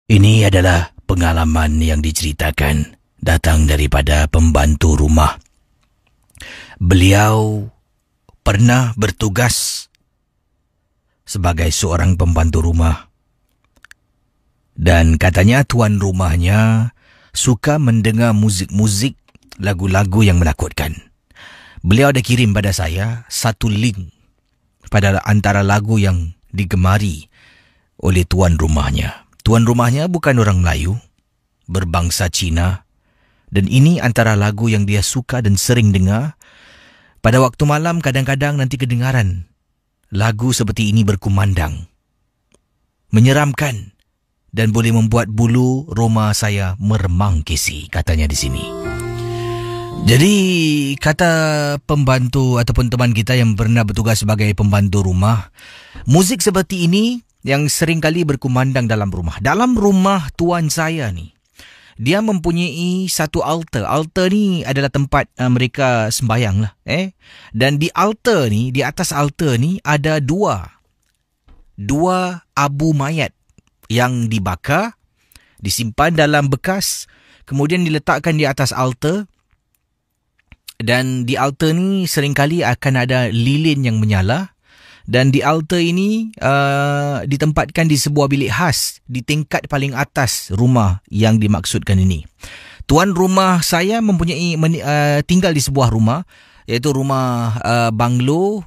Ini adalah pengalaman yang diceritakan datang daripada pembantu rumah. Beliau pernah bertugas sebagai seorang pembantu rumah. Dan katanya tuan rumahnya suka mendengar muzik-muzik, lagu-lagu yang menakutkan. Beliau ada kirim pada saya satu link pada antara lagu yang digemari oleh tuan rumahnya. Tuan rumahnya bukan orang Melayu, berbangsa Cina, dan ini antara lagu yang dia suka dan sering dengar. Pada waktu malam kadang-kadang nanti kedengaran lagu seperti ini berkumandang. Menyeramkan dan boleh membuat bulu roma saya meremang, Casey, katanya di sini. Jadi kata pembantu ataupun teman kita yang pernah bertugas sebagai pembantu rumah, muzik seperti ini yang sering kali berkumandang dalam rumah. Dalam rumah tuan saya ni, dia mempunyai satu altar. Altar ni adalah tempat mereka sembahyang lah. Dan di altar ni, di atas altar ni ada dua abu mayat yang dibakar, disimpan dalam bekas, kemudian diletakkan di atas altar. Dan di altar ni seringkali akan ada lilin yang menyala. Dan di altar ini ditempatkan di sebuah bilik khas di tingkat paling atas rumah yang dimaksudkan ini. Tuan rumah saya mempunyai tinggal di sebuah rumah, iaitu rumah banglo,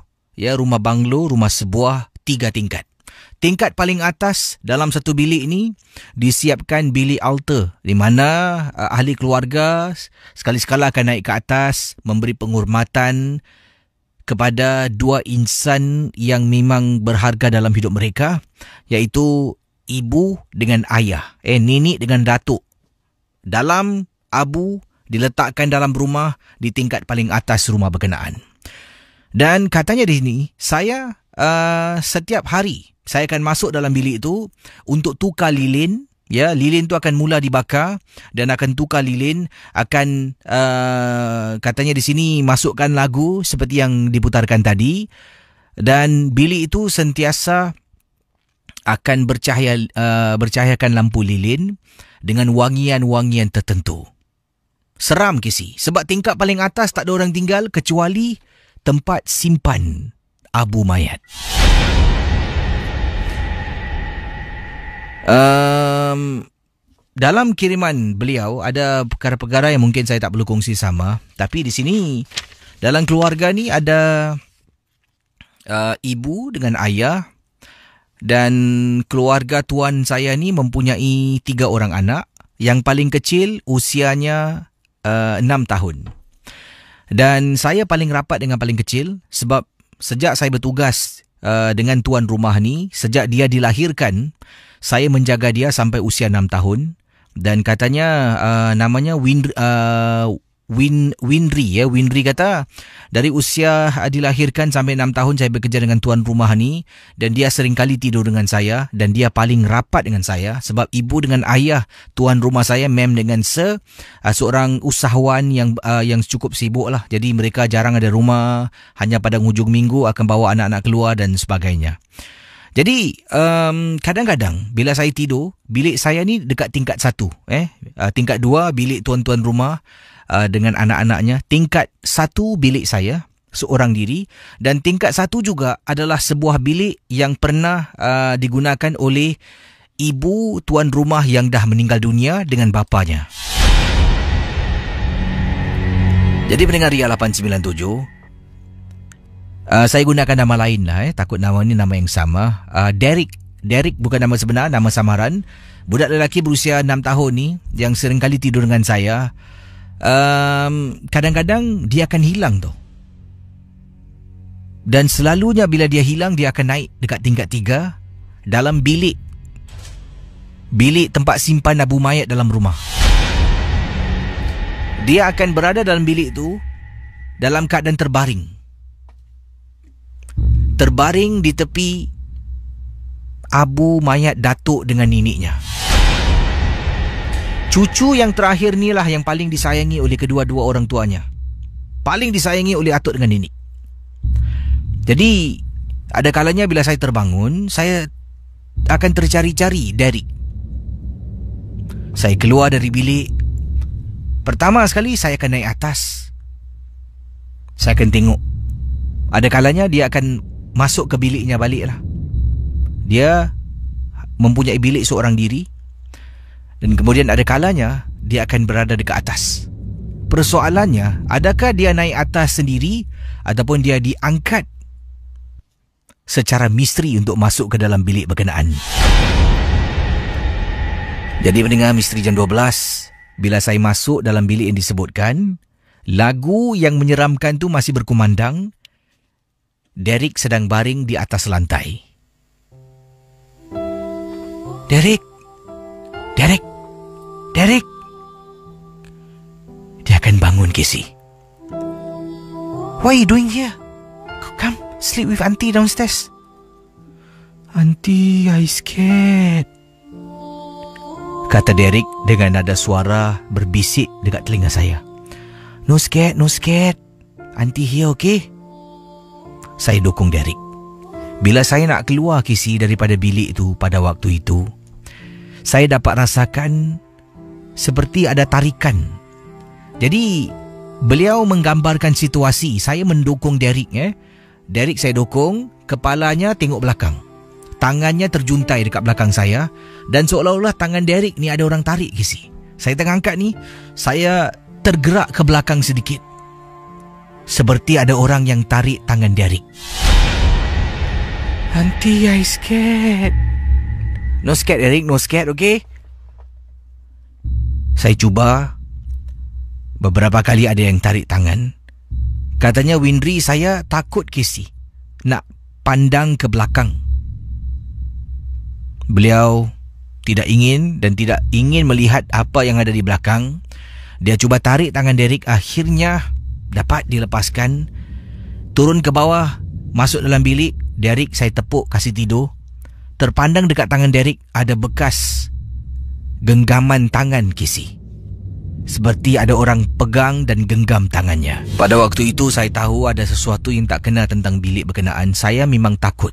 rumah sebuah 3 tingkat. Tingkat paling atas dalam satu bilik ini disiapkan bilik altar di mana ahli keluarga sekali-sekala akan naik ke atas memberi penghormatan kepada dua insan yang memang berharga dalam hidup mereka, iaitu ibu dengan ayah, nenek dengan datuk. Dalam abu diletakkan dalam rumah di tingkat paling atas rumah berkenaan. Dan katanya di sini, saya setiap hari saya akan masuk dalam bilik itu untuk tukar lilin. Ya, lilin tu akan mula dibakar dan akan tukar lilin, akan katanya di sini masukkan lagu seperti yang diputarkan tadi, dan bilik itu sentiasa akan bercahayakan lampu lilin dengan wangian-wangian tertentu. Seram, Casey, sebab tingkat paling atas tak ada orang tinggal kecuali tempat simpan abu mayat. Dalam kiriman beliau ada perkara-perkara yang mungkin saya tak perlu kongsi sama, tapi di sini dalam keluarga ni ada ibu dengan ayah, dan keluarga tuan saya ni mempunyai 3 orang anak. Yang paling kecil usianya 6 tahun. Dan saya paling rapat dengan paling kecil sebab sejak saya bertugas dengan tuan rumah ni, sejak dia dilahirkan, saya menjaga dia sampai usia 6 tahun. Dan katanya namanya Winry. Winry kata dari usia dilahirkan sampai 6 tahun saya bekerja dengan tuan rumah ni, dan dia sering kali tidur dengan saya, dan dia paling rapat dengan saya sebab ibu dengan ayah tuan rumah saya dengan seorang usahawan yang cukup sibuk lah. Jadi mereka jarang ada rumah, hanya pada hujung minggu akan bawa anak-anak keluar dan sebagainya. Jadi kadang-kadang bila saya tidur, bilik saya ni dekat tingkat 1, tingkat 2 bilik tuan-tuan rumah dengan anak-anaknya, tingkat 1 bilik saya seorang diri, dan tingkat 1 juga adalah sebuah bilik yang pernah digunakan oleh ibu tuan rumah yang dah meninggal dunia dengan bapanya. Jadi pendengar Ria 897, saya gunakan nama lain lah, takut nama ni nama yang sama. Derek bukan nama sebenar, nama samaran. Budak lelaki berusia 6 tahun ni yang sering kali tidur dengan saya. Kadang-kadang dia akan hilang tu. Dan selalunya bila dia hilang, dia akan naik dekat tingkat 3 dalam bilik tempat simpan abu mayat dalam rumah. Dia akan berada dalam bilik tu dalam keadaan terbaring di tepi abu mayat datuk dengan neneknya. Cucu yang terakhir ni lah yang paling disayangi oleh kedua-dua orang tuanya. Paling disayangi oleh atuk dengan nenek. Jadi ada kalanya bila saya terbangun, saya akan tercari-cari Derek. Saya keluar dari bilik. Pertama sekali saya akan naik atas. Saya akan tengok. Ada kalanya dia akan masuk ke biliknya balik lah. Dia mempunyai bilik seorang diri. Dan kemudian ada kalanya dia akan berada dekat atas. Persoalannya, adakah dia naik atas sendiri ataupun dia diangkat secara misteri untuk masuk ke dalam bilik berkenaan. Jadi pendengar Misteri Jam 12, bila saya masuk dalam bilik yang disebutkan, lagu yang menyeramkan tu masih berkumandang. Derek sedang baring di atas lantai. Derek. Dia akan bangun, Casey. What are you doing here? Come, sleep with auntie downstairs. Auntie, I scared, kata Derek dengan nada suara berbisik dekat telinga saya. No scared. Auntie here, okay? Saya dukung Derek. Bila saya nak keluar Casey daripada bilik itu pada waktu itu, saya dapat rasakan seperti ada tarikan. Jadi, beliau menggambarkan situasi. Saya mendukung Derek. Derek saya dukung, kepalanya tengok belakang. Tangannya terjuntai dekat belakang saya. Dan seolah-olah tangan Derek ni ada orang tarik, Casey. Saya tengah angkat ni, saya tergerak ke belakang sedikit. Seperti ada orang yang tarik tangan Derek. Auntie, I scared. No scared, Derek. No scared, okay? Saya cuba. Beberapa kali ada yang tarik tangan. Katanya Windri, saya takut, Casey, nak pandang ke belakang. Beliau tidak ingin melihat apa yang ada di belakang. Dia cuba tarik tangan Derek, akhirnya dapat dilepaskan. Turun ke bawah, masuk dalam bilik. Derek saya tepuk, kasih tidur. Terpandang dekat tangan Derek ada bekas genggaman tangan, Casey. Seperti ada orang pegang dan genggam tangannya. Pada waktu itu saya tahu ada sesuatu yang tak kena tentang bilik berkenaan. Saya memang takut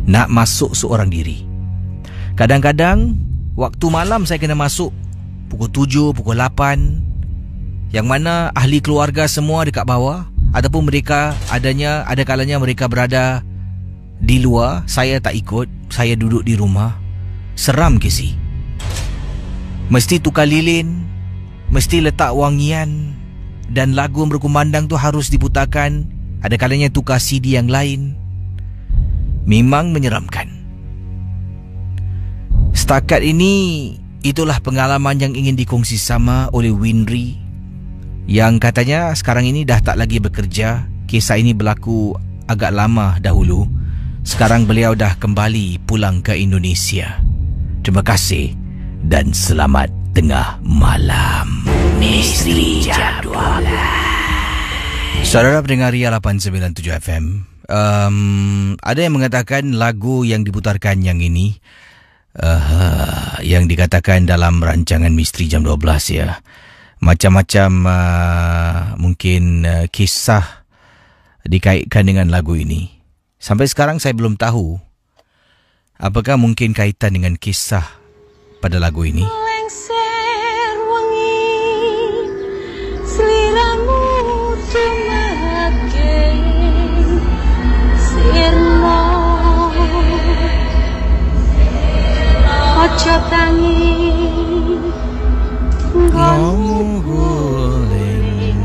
nak masuk seorang diri. Kadang-kadang waktu malam saya kena masuk pukul 7, pukul 8, yang mana ahli keluarga semua dekat bawah, ataupun ada kalanya mereka berada di luar. Saya tak ikut, saya duduk di rumah. Seram, Casey. Mesti tukar lilin, mesti letak wangian, dan lagu yang berkumandang tu harus diputarkan. Ada kalanya tukar CD yang lain. Memang menyeramkan. Setakat ini, itulah pengalaman yang ingin dikongsi sama oleh Windri, yang katanya sekarang ini dah tak lagi bekerja. Kisah ini berlaku agak lama dahulu. Sekarang beliau dah kembali pulang ke Indonesia. Terima kasih dan selamat tengah malam. Misteri Jam 12. Saudara pendengar Ria 897 FM. Ada yang mengatakan lagu yang diputarkan yang ini, yang dikatakan dalam rancangan Misteri Jam 12 ya, macam-macam mungkin kisah dikaitkan dengan lagu ini. Sampai sekarang saya belum tahu apakah mungkin kaitan dengan kisah pada lagu ini. Lengser wengi sliramu tumake sirmo ojo tangi Ngomong guling.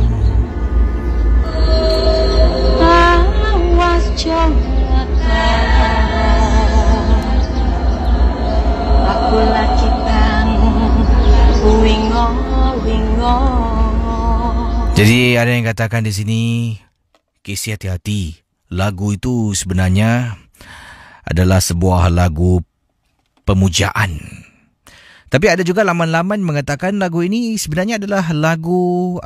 awas jongata aku lagi wingo. Jadi ada yang katakan di sini, Casey, hati-hati. Lagu itu sebenarnya adalah sebuah lagu pemujaan. Tapi ada juga laman-laman mengatakan lagu ini sebenarnya adalah lagu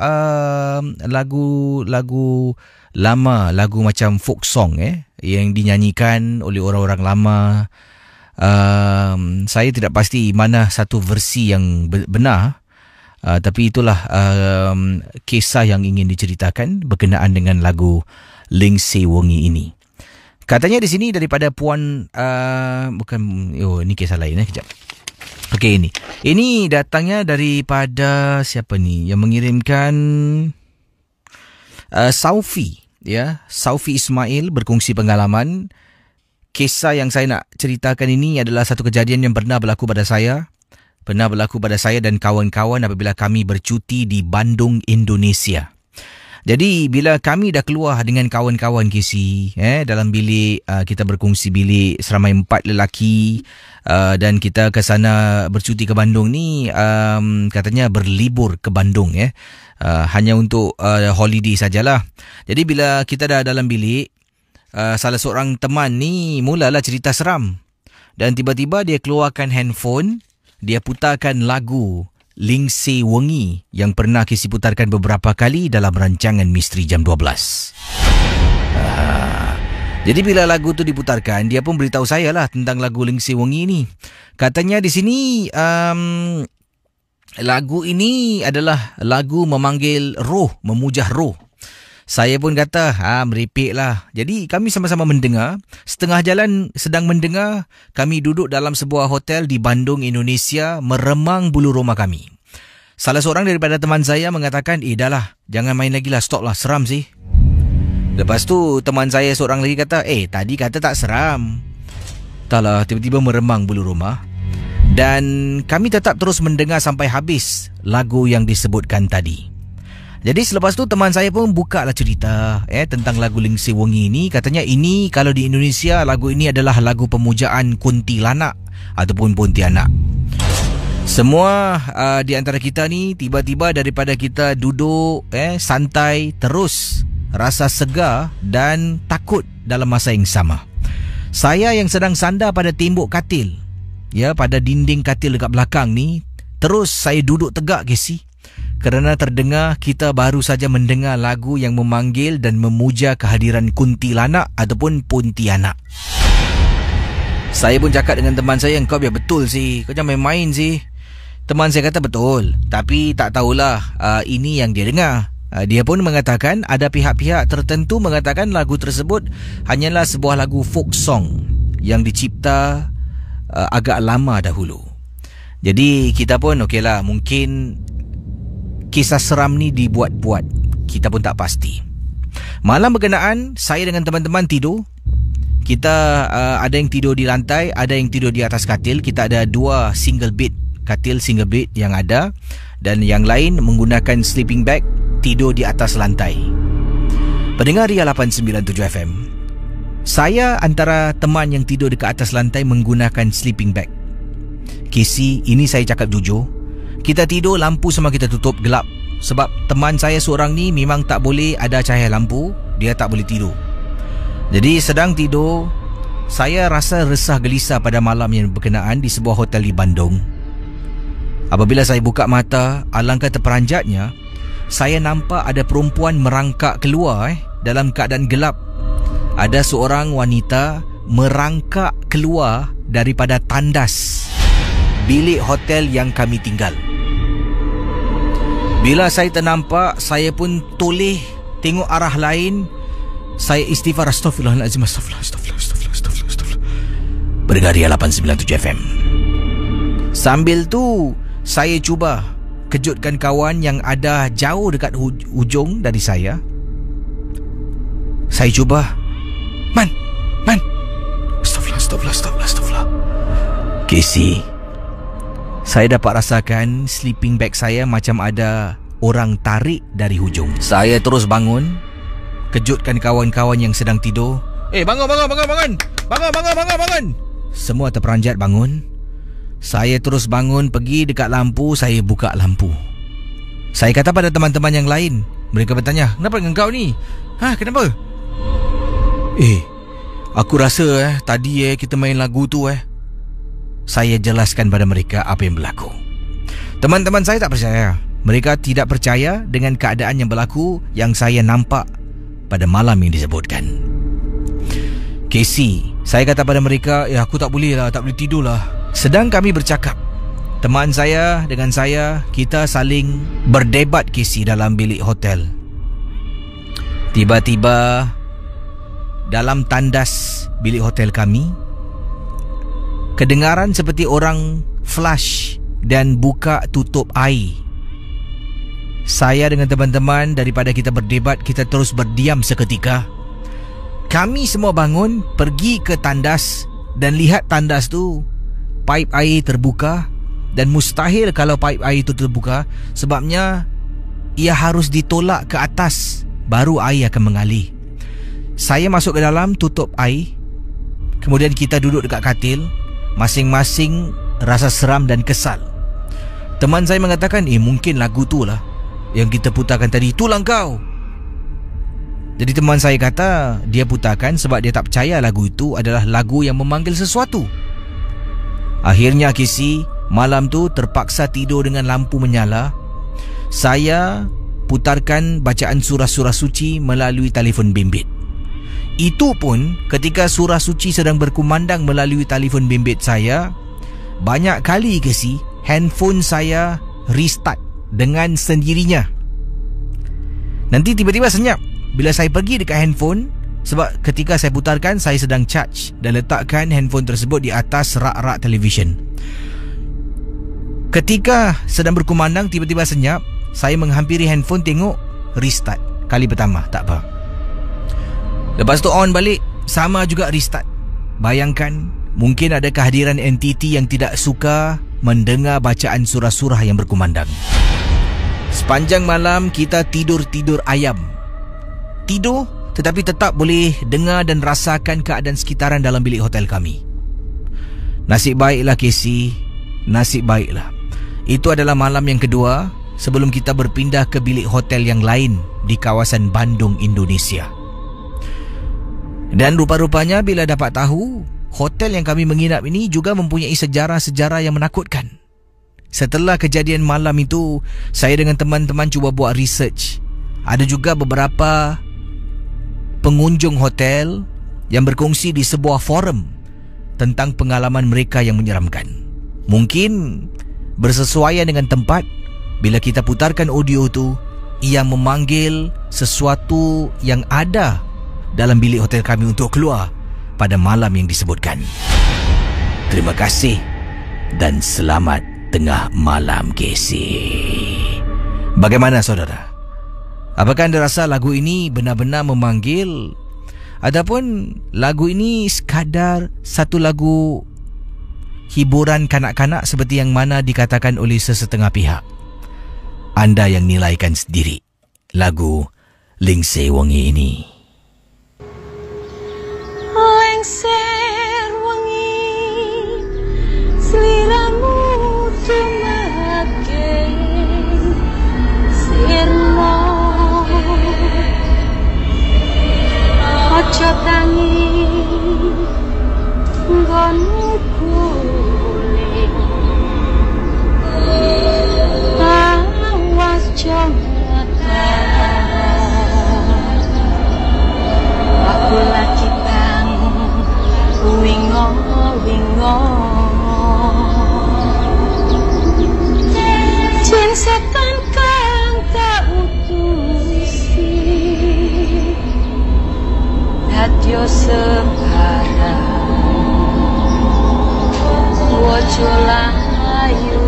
lama, lagu macam folk song yang dinyanyikan oleh orang-orang lama. Saya tidak pasti mana satu versi yang benar, tapi itulah kisah yang ingin diceritakan berkenaan dengan lagu Lengser Wengi ini. Katanya di sini daripada Puan ini kisah lain kejap. Okey, ini datangnya daripada siapa ni yang mengirimkan Saufi, ya. Saufi Ismail berkongsi pengalaman. Kisah yang saya nak ceritakan ini adalah satu kejadian yang pernah berlaku pada saya dan kawan-kawan apabila kami bercuti di Bandung, Indonesia. Jadi bila kami dah keluar dengan kawan-kawan KC, dalam bilik, kita berkongsi bilik seramai 4 lelaki, dan kita ke sana bercuti ke Bandung ni, katanya berlibur ke Bandung, hanya untuk holiday sajalah. Jadi bila kita dah dalam bilik, salah seorang teman ni mulalah cerita seram. Dan tiba-tiba dia keluarkan handphone, dia putarkan lagu Lingsi Wengi yang pernah KC putarkan beberapa kali dalam rancangan Misteri Jam 12. Jadi bila lagu tu diputarkan, dia pun beritahu saya lah tentang lagu Lingsi Wengi ni. Katanya di sini lagu ini adalah lagu memanggil roh, memujah roh. Saya pun kata, meripik lah. Jadi kami sama-sama mendengar. Setengah jalan sedang mendengar, kami duduk dalam sebuah hotel di Bandung, Indonesia, meremang bulu roma kami. Salah seorang daripada teman saya mengatakan, dah lah, jangan main lagi lah, stop lah, seram sih. Lepas tu teman saya seorang lagi kata, tadi kata tak seram. Entahlah, tiba-tiba meremang bulu roma. Dan kami tetap terus mendengar sampai habis lagu yang disebutkan tadi. Jadi selepas tu teman saya pun buka lah cerita tentang lagu Lingsi Wengi ini. Katanya ini kalau di Indonesia, lagu ini adalah lagu pemujaan kuntilanak ataupun pontianak. Semua di antara kita ni tiba-tiba daripada kita duduk santai, terus rasa segar dan takut dalam masa yang sama. Saya yang sedang sandar pada tembok katil, pada dinding katil dekat belakang ni, terus saya duduk tegak KC. Kerana terdengar kita baru saja mendengar lagu yang memanggil dan memuja kehadiran kuntilanak ataupun pontianak. Saya pun cakap dengan teman saya, kau biar betul sih, kau jangan main-main sih. Teman saya kata betul, tapi tak tahulah ini yang dia dengar. Dia pun mengatakan ada pihak-pihak tertentu mengatakan lagu tersebut hanyalah sebuah lagu folk song yang dicipta agak lama dahulu. Jadi kita pun okeylah, mungkin kisah seram ni dibuat-buat, kita pun tak pasti. Malam berkenaan, saya dengan teman-teman tidur. Kita ada yang tidur di lantai, ada yang tidur di atas katil. Kita ada 2 single bed, katil single bed yang ada, dan yang lain menggunakan sleeping bag, tidur di atas lantai. Pendengar Ria 897 FM, saya antara teman yang tidur dekat atas lantai menggunakan sleeping bag. KC, ini saya cakap jujur, kita tidur lampu semua kita tutup gelap. Sebab teman saya seorang ni memang tak boleh ada cahaya lampu, dia tak boleh tidur. Jadi sedang tidur, saya rasa resah gelisah pada malam yang berkenaan di sebuah hotel di Bandung. Apabila saya buka mata, alangkah terperanjatnya, saya nampak ada perempuan merangkak keluar dalam keadaan gelap. Ada seorang wanita merangkak keluar daripada tandas bilik hotel yang kami tinggal. Bila saya ternampak, saya pun toleh tengok arah lain. Saya istighfar, astaghfirullahaladzim, astaghfirullah. Pendengar Ria 897 FM. Sambil tu, saya cuba kejutkan kawan yang ada jauh dekat hujung dari saya. Saya cuba, Man, Astaghfirullah. KC, saya dapat rasakan sleeping bag saya macam ada orang tarik dari hujung. Saya terus bangun, kejutkan kawan-kawan yang sedang tidur. Bangun! Semua terperanjat bangun. Saya terus bangun, pergi dekat lampu, saya buka lampu. Saya kata pada teman-teman yang lain. Mereka bertanya, kenapa dengan kau ni? Kenapa? Aku rasa tadi kita main lagu tu Saya jelaskan pada mereka apa yang berlaku. Teman-teman saya tak percaya. Mereka tidak percaya dengan keadaan yang berlaku yang saya nampak pada malam yang disebutkan. KC, saya kata pada mereka, aku tak boleh tidur lah. Sedang kami bercakap, teman saya dengan saya, kita saling berdebat KC dalam bilik hotel. Tiba-tiba dalam tandas bilik hotel kami, kedengaran seperti orang flush dan buka tutup air. Saya dengan teman-teman, daripada kita berdebat, kita terus berdiam seketika. Kami semua bangun, pergi ke tandas dan lihat tandas tu paip air terbuka, dan mustahil kalau paip air itu terbuka, sebabnya ia harus ditolak ke atas baru air akan mengalir. Saya masuk ke dalam, tutup air. Kemudian kita duduk dekat katil, masing-masing rasa seram dan kesal. Teman saya mengatakan, mungkin lagu tu lah yang kita putarkan tadi, itulah kau. Jadi teman saya kata dia putarkan sebab dia tak percaya lagu itu adalah lagu yang memanggil sesuatu. Akhirnya Casey, malam tu terpaksa tidur dengan lampu menyala. Saya putarkan bacaan surah-surah suci melalui telefon bimbit. Itu pun ketika surah suci sedang berkumandang melalui telefon bimbit saya, banyak kali Casey, handphone saya restart dengan sendirinya. Nanti tiba-tiba senyap bila saya pergi dekat handphone, sebab ketika saya putarkan, saya sedang charge dan letakkan handphone tersebut di atas rak-rak televisyen. Ketika sedang berkumandang, tiba-tiba senyap, saya menghampiri handphone, tengok restart. Kali pertama tak apa, lepas tu on balik, sama juga restart. Bayangkan, mungkin ada kehadiran entiti yang tidak suka mendengar bacaan surah-surah yang berkumandang. Sepanjang malam kita tidur-tidur ayam. Tidur tetapi tetap boleh dengar dan rasakan keadaan sekitaran dalam bilik hotel kami. Nasib baiklah Casey, nasib baiklah. Itu adalah malam yang kedua sebelum kita berpindah ke bilik hotel yang lain di kawasan Bandung, Indonesia. Dan rupa-rupanya bila dapat tahu, hotel yang kami menginap ini juga mempunyai sejarah-sejarah yang menakutkan. Setelah kejadian malam itu, saya dengan teman-teman cuba buat research. Ada juga beberapa pengunjung hotel yang berkongsi di sebuah forum tentang pengalaman mereka yang menyeramkan. Mungkin bersesuaian dengan tempat, bila kita putarkan audio tu, ia memanggil sesuatu yang ada dalam bilik hotel kami untuk keluar pada malam yang disebutkan. Terima kasih dan selamat tengah malam, Casey. Bagaimana saudara? Apakah anda rasa lagu ini benar-benar memanggil, ataupun lagu ini sekadar satu lagu hiburan kanak-kanak seperti yang mana dikatakan oleh sesetengah pihak? Anda yang nilaikan sendiri lagu Lingser Wengi ini. Lengser wengi sliramu tumake sirna ojo tangi nggonmu kuling awas jangata aku lagi wingo jin setan kang tak utusi dadya sembarang wojo layu.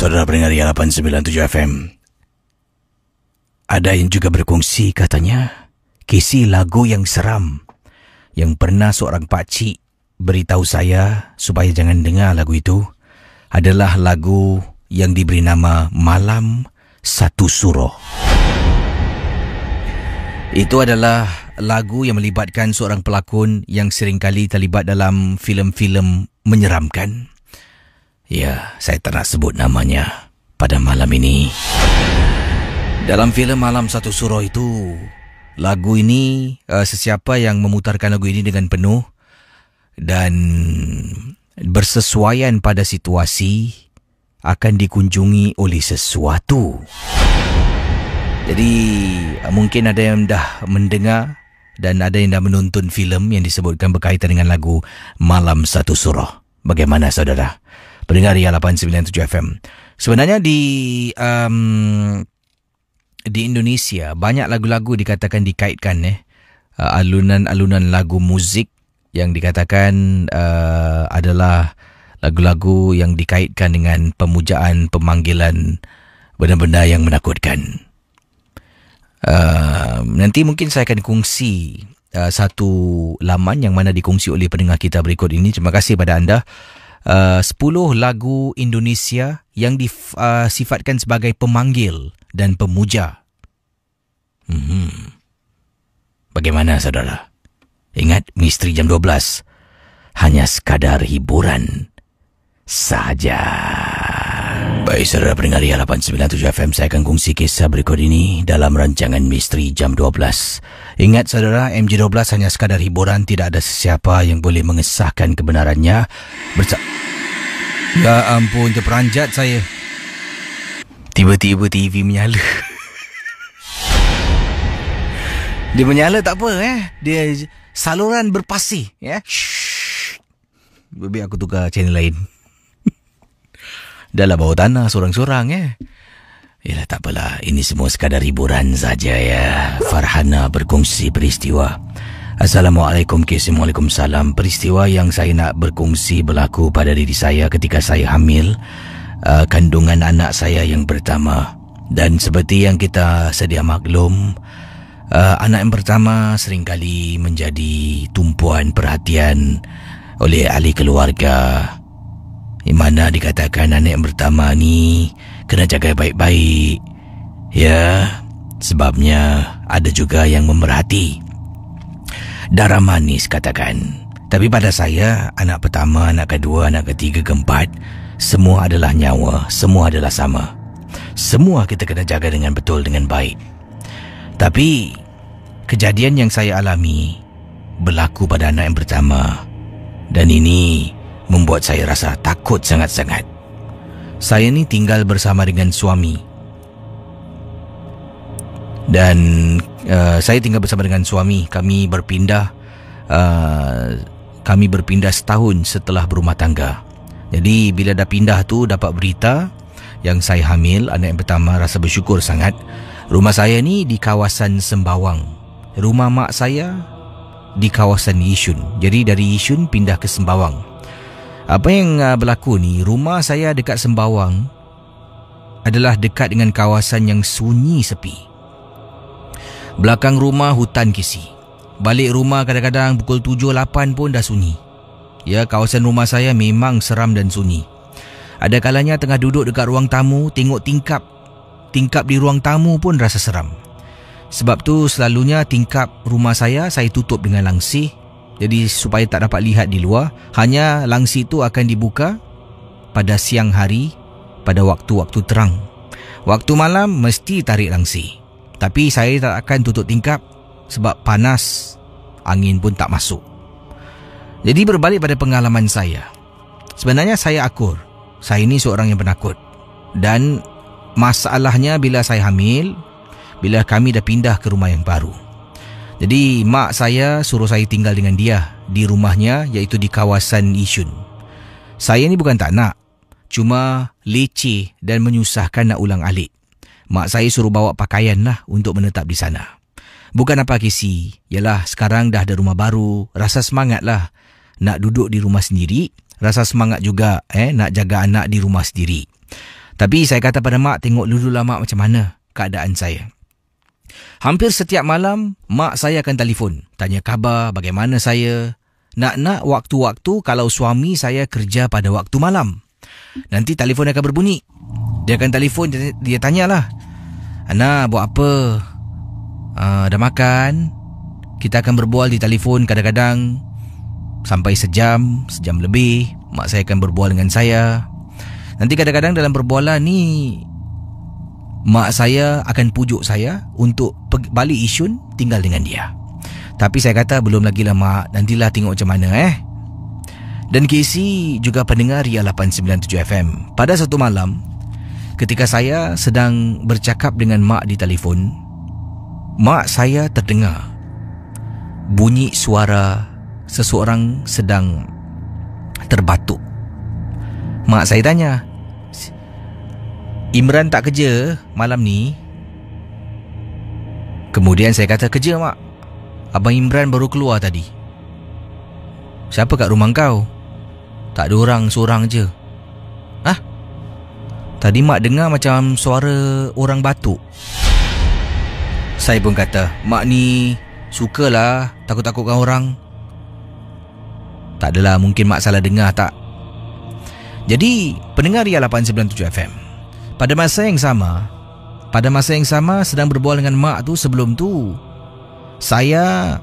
Saudara pendengar 897 FM, ada yang juga berkongsi katanya, Casey, lagu yang seram yang pernah seorang pakcik beritahu saya supaya jangan dengar lagu itu adalah lagu yang diberi nama Malam Satu Suruh. Itu adalah lagu yang melibatkan seorang pelakon yang seringkali terlibat dalam filem-filem menyeramkan. Ya, saya tak nak sebut namanya pada malam ini. Dalam filem Malam Satu Suruh itu, lagu ini, sesiapa yang memutarkan lagu ini dengan penuh dan bersesuaian pada situasi akan dikunjungi oleh sesuatu. Jadi, mungkin ada yang dah mendengar dan ada yang dah menonton filem yang disebutkan berkaitan dengan lagu Malam Satu Surah. Bagaimana saudara? Pendengar Ria 897 FM. Sebenarnya di Indonesia banyak lagu-lagu dikatakan dikaitkan alunan-alunan lagu muzik yang dikatakan adalah lagu-lagu yang dikaitkan dengan pemujaan, pemanggilan benda-benda yang menakutkan. Nanti mungkin saya akan kongsi satu laman yang mana dikongsi oleh pendengar kita berikut ini. Terima kasih pada anda. 10 lagu Indonesia yang disifatkan sebagai pemanggil dan pemuja. Bagaimana saudara? Ingat, Misteri Jam 12 hanya sekadar hiburan saja. Baik saudara pendengar Ria 897 FM, saya akan kongsi kisah berikut ini dalam rancangan Misteri Jam 12. Ingat saudara, MJ12 hanya sekadar hiburan, tidak ada sesiapa yang boleh mengesahkan kebenarannya. Ya ampun, terperanjat saya. Tiba-tiba TV menyala. Dia menyala tak apa dia saluran berpasih Biar aku tukar channel lain. Dah lah bawah tanah sorang-sorang Yalah tak apalah, ini semua sekadar hiburan saja Farhana berkongsi peristiwa. Assalamualaikum, Waalaikumsalam. Peristiwa yang saya nak berkongsi berlaku pada diri saya ketika saya hamil kandungan anak saya yang pertama. Dan seperti yang kita sedia maklum, anak yang pertama seringkali menjadi tumpuan perhatian oleh ahli keluarga, di mana dikatakan anak yang pertama ni kena jaga baik-baik. Sebabnya ada juga yang memerhati. Darah manis katakan. Tapi pada saya, anak pertama, anak kedua, anak ketiga, keempat, semua adalah nyawa, semua adalah sama. Semua kita kena jaga dengan betul, dengan baik. Tapi kejadian yang saya alami berlaku pada anak yang pertama, dan ini membuat saya rasa takut sangat-sangat. Saya ni tinggal bersama dengan suami. Dan saya tinggal bersama dengan suami. Kami berpindah setahun setelah berumah tangga. Jadi bila dah pindah tu, dapat berita yang saya hamil anak yang pertama, rasa bersyukur sangat. Rumah saya ni di kawasan Sembawang. Rumah mak saya di kawasan Yishun. Jadi dari Yishun pindah ke Sembawang. Apa yang berlaku ni, rumah saya dekat Sembawang adalah dekat dengan kawasan yang sunyi sepi. Belakang rumah hutan kisi. Balik rumah kadang-kadang pukul 7-8 pun dah sunyi. Kawasan rumah saya memang seram dan sunyi. Ada kalanya tengah duduk dekat ruang tamu, tengok tingkap di ruang tamu pun rasa seram. Sebab tu selalunya tingkap rumah saya tutup dengan langsir. Jadi supaya tak dapat lihat di luar. Hanya langsir tu akan dibuka pada siang hari, pada waktu-waktu terang. Waktu malam mesti tarik langsir. Tapi saya tak akan tutup tingkap sebab panas, angin pun tak masuk. Jadi berbalik pada pengalaman saya. Sebenarnya saya akur. Saya ni seorang yang penakut. Dan masalahnya bila saya hamil, bila kami dah pindah ke rumah yang baru. Jadi mak saya suruh saya tinggal dengan dia di rumahnya, iaitu di kawasan Yishun. Saya ni bukan tak nak, cuma leceh dan menyusahkan nak ulang alik. Mak saya suruh bawa pakaian lah untuk menetap di sana. Bukan apa kisi, yalah sekarang dah ada rumah baru, rasa semangat lah nak duduk di rumah sendiri. Rasa semangat juga nak jaga anak di rumah sendiri. Tapi saya kata pada mak, tengok dululah mak macam mana keadaan saya. Hampir setiap malam, mak saya akan telefon, tanya khabar, bagaimana saya. Nak waktu-waktu kalau suami saya kerja pada waktu malam. Nanti telefon akan berbunyi. Dia akan telefon, dia tanyalah, Ana buat apa? Dah makan? Kita akan berbual di telefon kadang-kadang sampai sejam lebih. Mak saya akan berbual dengan saya. Nanti kadang-kadang dalam berbualan ni, mak saya akan pujuk saya untuk balik Yishun tinggal dengan dia. Tapi saya kata belum lagi lah mak, nantilah tengok macam mana Dan Casey juga pendengar Ria 897 FM. Pada satu malam, ketika saya sedang bercakap dengan mak di telefon, mak saya terdengar bunyi suara seseorang sedang terbatuk. Mak saya tanya, Imran tak kerja malam ni? Kemudian saya kata, kerja mak. Abang Imran baru keluar tadi. Siapa kat rumah kau? Tak ada orang, seorang je. Hah? Tadi mak dengar macam suara orang batuk. Saya pun kata, mak ni sukalah takut-takutkan orang. Tak adalah, mungkin mak salah dengar tak. Jadi pendengar Ria 897 FM, pada masa yang sama sedang berbual dengan mak tu. Sebelum tu saya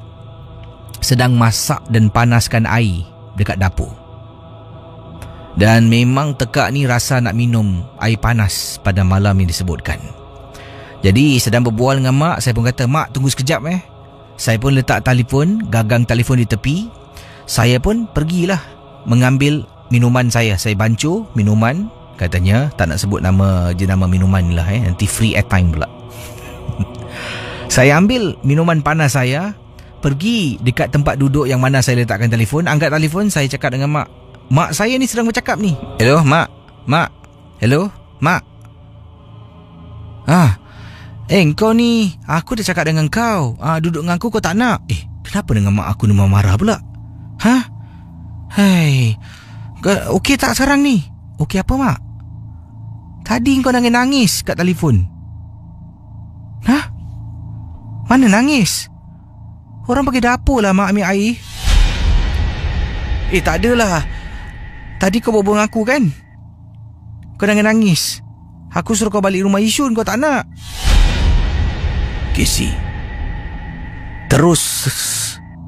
sedang masak dan panaskan air dekat dapur. Dan memang tekak ni rasa nak minum air panas pada malam yang disebutkan. Jadi sedang berbual dengan mak, saya pun kata, mak tunggu sekejap Saya pun letak telefon, gagang telefon di tepi. Saya pun pergilah mengambil minuman saya. Saya bancuh minuman, katanya tak nak sebut nama minuman ni lah nanti free airtime pula. Saya ambil minuman panas saya, pergi dekat tempat duduk yang mana saya letakkan telefon, angkat telefon, saya cakap dengan mak. Mak saya ni sedang bercakap ni. Hello mak. Hello mak. Kau ni, aku dah cakap dengan kau, duduk dengan aku kau tak nak. Kenapa dengan mak aku ni marah pula? Hei, okey tak sekarang ni? Okey apa mak? Tadi kau nangis kat telefon. Mana nangis? Orang pergi dapur lah mak ambil air. Tak adalah. Tadi kau berbual dengan aku kan? Kau nangis. Aku suruh kau balik rumah Isyun, kau tak nak. Casey, terus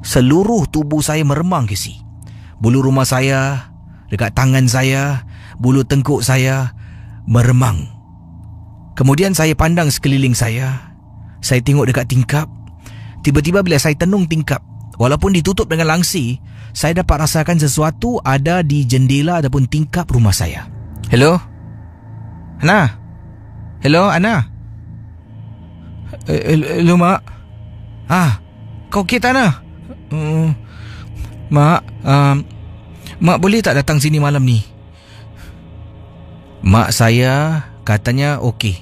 seluruh tubuh saya meremang, Casey. Bulu rumah saya, dekat tangan saya, bulu tengkuk saya meremang. Kemudian saya pandang sekeliling saya. Saya tengok dekat tingkap. Tiba-tiba bila saya tenung tingkap, walaupun ditutup dengan langsi, saya dapat rasakan sesuatu ada di jendela ataupun tingkap rumah saya. Hello? Ana? Hello, Ana? Hello, mak? Kau okey tak, Ana? Mak, mak boleh tak datang sini malam ni? Mak saya katanya okey.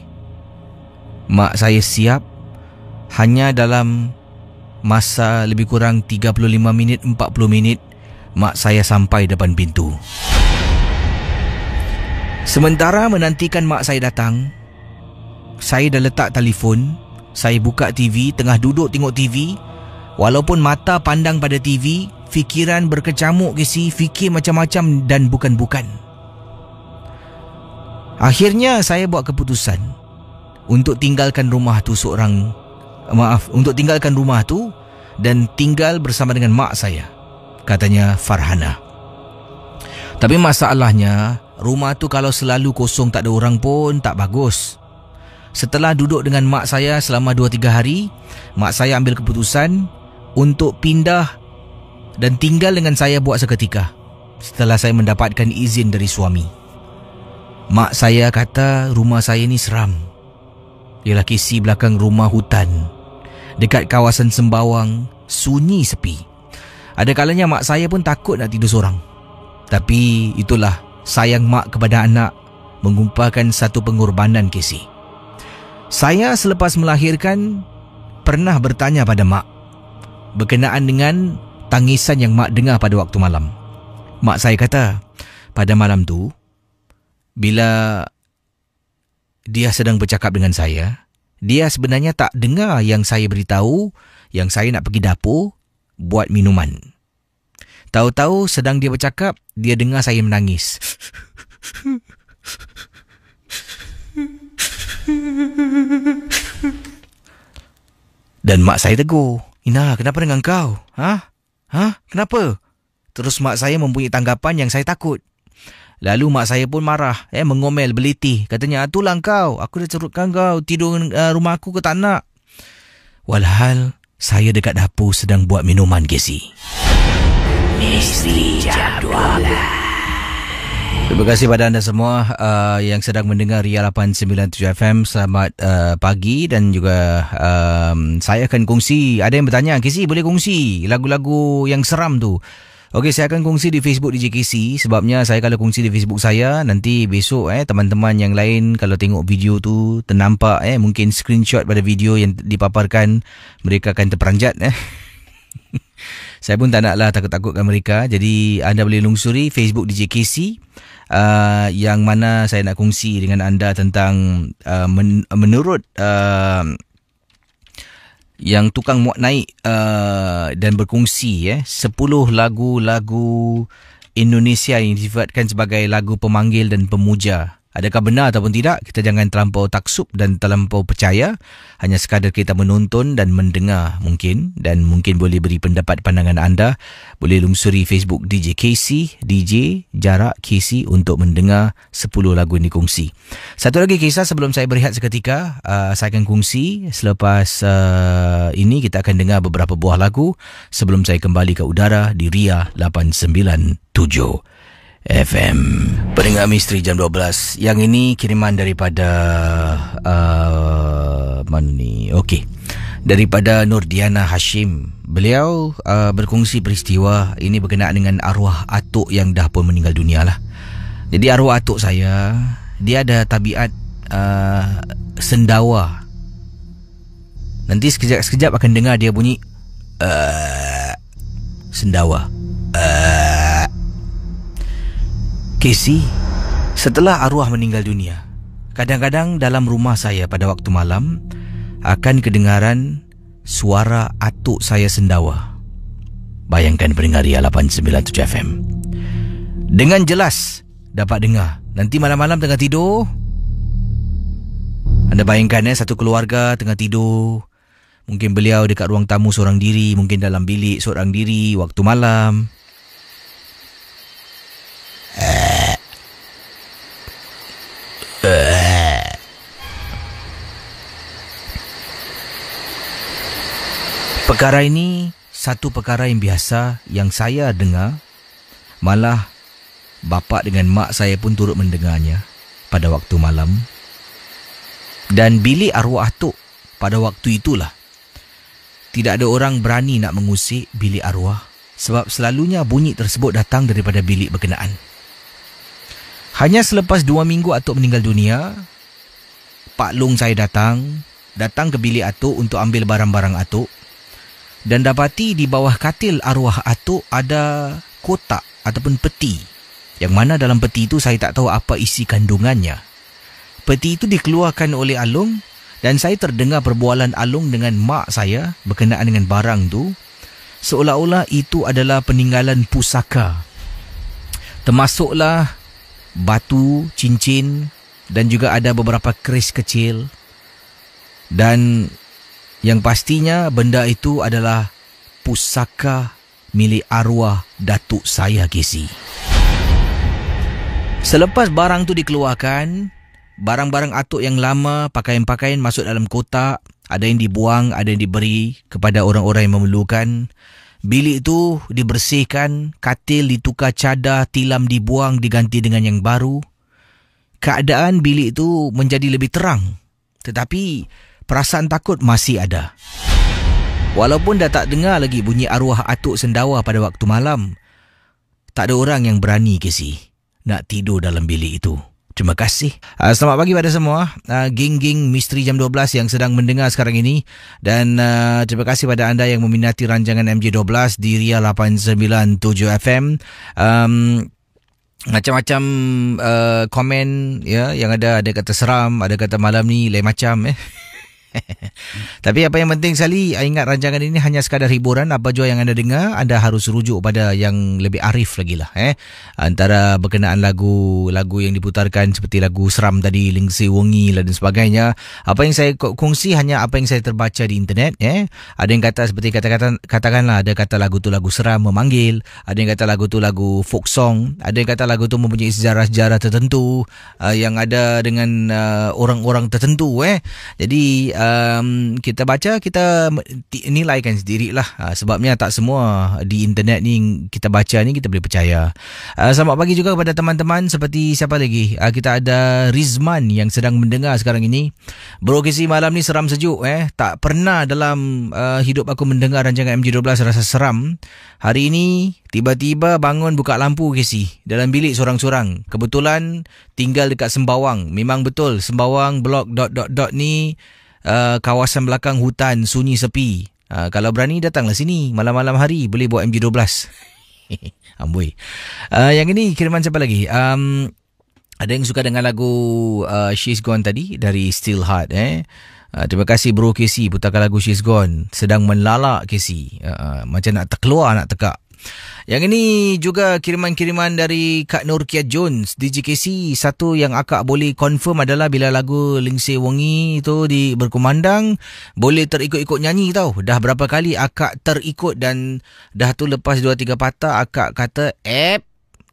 Mak saya siap. Hanya dalam masa lebih kurang 35 minit, 40 minit, mak saya sampai depan pintu. Sementara menantikan mak saya datang, saya dah letak telefon, saya buka TV, tengah duduk tengok TV. Walaupun mata pandang pada TV, fikiran berkecamuk, fikir macam-macam dan bukan-bukan. Akhirnya saya buat keputusan untuk tinggalkan rumah tu untuk tinggalkan rumah tu dan tinggal bersama dengan mak saya, katanya Farhana. Tapi masalahnya, rumah tu kalau selalu kosong tak ada orang pun tak bagus. Setelah duduk dengan mak saya selama 2-3 hari, mak saya ambil keputusan untuk pindah dan tinggal dengan saya buat seketika setelah saya mendapatkan izin dari suami. Mak saya kata rumah saya ni seram. Ialah kisi belakang rumah hutan, dekat kawasan Sembawang, sunyi sepi. Ada kalanya mak saya pun takut nak tidur seorang. Tapi itulah sayang mak kepada anak, mengumpulkan satu pengorbanan, Casey. Saya selepas melahirkan pernah bertanya pada mak berkenaan dengan tangisan yang mak dengar pada waktu malam. Mak saya kata pada malam tu, bila dia sedang bercakap dengan saya, dia sebenarnya tak dengar yang saya beritahu yang saya nak pergi dapur buat minuman. Tahu-tahu sedang dia bercakap, dia dengar saya menangis. Dan mak saya tegur, Ina, kenapa dengan kau? Kenapa? Terus mak saya mempunyai tanggapan yang saya takut. Lalu mak saya pun marah, mengomel, belitih. Katanya, itulah kau, aku dah cerutkan kau tidur rumah aku, kau tak nak. Walhal, saya dekat dapur sedang buat minuman, Casey. Misteri Jam 12. Terima kasih pada anda semua yang sedang mendengar Ria 897 FM. Selamat pagi dan juga saya akan kongsi. Ada yang bertanya, KC boleh kongsi lagu-lagu yang seram tu? Okey, saya akan kongsi di Facebook DJ KC. Sebabnya saya kalau kongsi di Facebook saya, nanti besok teman-teman yang lain kalau tengok video tu ternampak mungkin screenshot pada video yang dipaparkan, mereka akan terperanjat Saya pun tak naklah takut-takutkan mereka. Jadi anda boleh lungsuri Facebook DJ KC, yang mana saya nak kongsi dengan anda tentang menurut yang tukang muat naik dan berkongsi 10 lagu-lagu Indonesia yang disifatkan sebagai lagu pemanggil dan pemuja. Adakah benar ataupun tidak? Kita jangan terlampau taksub dan terlampau percaya. Hanya sekadar kita menonton dan mendengar mungkin. Dan mungkin boleh beri pendapat pandangan anda. Boleh lungsuri Facebook DJ KC, DJ Jarak KC untuk mendengar 10 lagu yang dikongsi. Satu lagi kisah sebelum saya berehat seketika. Saya akan kongsi selepas ini kita akan dengar beberapa buah lagu sebelum saya kembali ke udara di Ria 897 FM. Pendengar Misteri jam 12. Yang ini kiriman daripada mana ni? Okey. Daripada Nurdiana Hashim. Beliau berkongsi peristiwa ini berkenaan dengan arwah atuk yang dah pun meninggal dunia lah. Jadi arwah atuk saya, dia ada tabiat sendawa. Nanti sekejap akan dengar dia bunyi sendawa. Casey, setelah arwah meninggal dunia, kadang-kadang dalam rumah saya pada waktu malam akan kedengaran suara atuk saya sendawa. Bayangkan pendengar Ria 897 FM. Dengan jelas dapat dengar. Nanti malam-malam tengah tidur, anda bayangkan satu keluarga tengah tidur. Mungkin beliau dekat ruang tamu seorang diri, mungkin dalam bilik seorang diri waktu malam. Perkara ini satu perkara yang biasa yang saya dengar. Malah bapa dengan mak saya pun turut mendengarnya pada waktu malam. Dan bilik arwah atuk pada waktu itulah tidak ada orang berani nak mengusik bilik arwah, sebab selalunya bunyi tersebut datang daripada bilik berkenaan. Hanya selepas 2 minggu atuk meninggal dunia, Pak Long saya datang ke bilik atuk untuk ambil barang-barang atuk. Dan dapati di bawah katil arwah atuk ada kotak ataupun peti. Yang mana dalam peti itu saya tak tahu apa isi kandungannya. Peti itu dikeluarkan oleh Alung dan saya terdengar perbualan Alung dengan mak saya berkenaan dengan barang tu. Seolah-olah itu adalah peninggalan pusaka. Termasuklah batu, cincin dan juga ada beberapa keris kecil. Dan yang pastinya benda itu adalah pusaka milik arwah datuk saya, Casey. Selepas barang tu dikeluarkan, barang-barang atuk yang lama, pakaian-pakaian masuk dalam kotak. Ada yang dibuang, ada yang diberi kepada orang-orang yang memerlukan. Bilik itu dibersihkan, katil ditukar cadar, tilam dibuang, diganti dengan yang baru. Keadaan bilik itu menjadi lebih terang. Tetapi perasaan takut masih ada. Walaupun dah tak dengar lagi bunyi arwah atuk sendawa pada waktu malam, tak ada orang yang berani, Casey, nak tidur dalam bilik itu. Terima kasih. Selamat pagi pada semua. Geng-geng Misteri Jam 12 yang sedang mendengar sekarang ini. Dan terima kasih pada anda yang meminati rancangan MJ12 di Ria 897 FM. Macam-macam komen yang ada kata seram, ada kata malam ni lain macam Tapi apa yang penting sekali, ingat rancangan ini hanya sekadar hiburan. Apa jua yang anda dengar, anda harus rujuk pada yang lebih arif lagi lah. Antara berkenaan lagu yang diputarkan seperti lagu seram tadi, Lingsi Wengi dan sebagainya. Apa yang saya kongsi hanya apa yang saya terbaca di internet. Ada yang kata seperti katakanlah ada kata lagu tu lagu seram memanggil. Ada yang kata lagu tu lagu folk song. Ada yang kata lagu tu mempunyai sejarah-sejarah tertentu yang ada dengan orang-orang tertentu. Jadi kita baca, kita nilaikan sendirilah. Sebabnya tak semua di internet ni kita baca ni kita boleh percaya. Selamat pagi juga kepada teman-teman. Seperti siapa lagi? Kita ada Rizman yang sedang mendengar sekarang ini. Bro KC, malam ni seram sejuk. Tak pernah dalam hidup aku mendengar rancangan MJ12 rasa seram. Hari ini tiba-tiba bangun buka lampu KC dalam bilik sorang-sorang. Kebetulan tinggal dekat Sembawang. Memang betul Sembawang blok ... ni kawasan belakang hutan, sunyi sepi. Kalau berani datanglah sini malam-malam hari, boleh buat MJ12. Amboi. Yang ini kiriman siapa lagi? Ada yang suka dengan lagu She's Gone tadi dari Still Heart. Terima kasih Bro KC putarkan lagu She's Gone. Sedang melalak KC. Macam nak terkeluar, nak tekak. Yang ini juga kiriman-kiriman dari Kak Nurkia Jones. DJ KC, satu yang akak boleh confirm adalah bila lagu Lingsir Wengi itu berkumandang, boleh terikut-ikut nyanyi tau. Dah berapa kali akak terikut dan dah tu lepas 2-3 patah akak kata,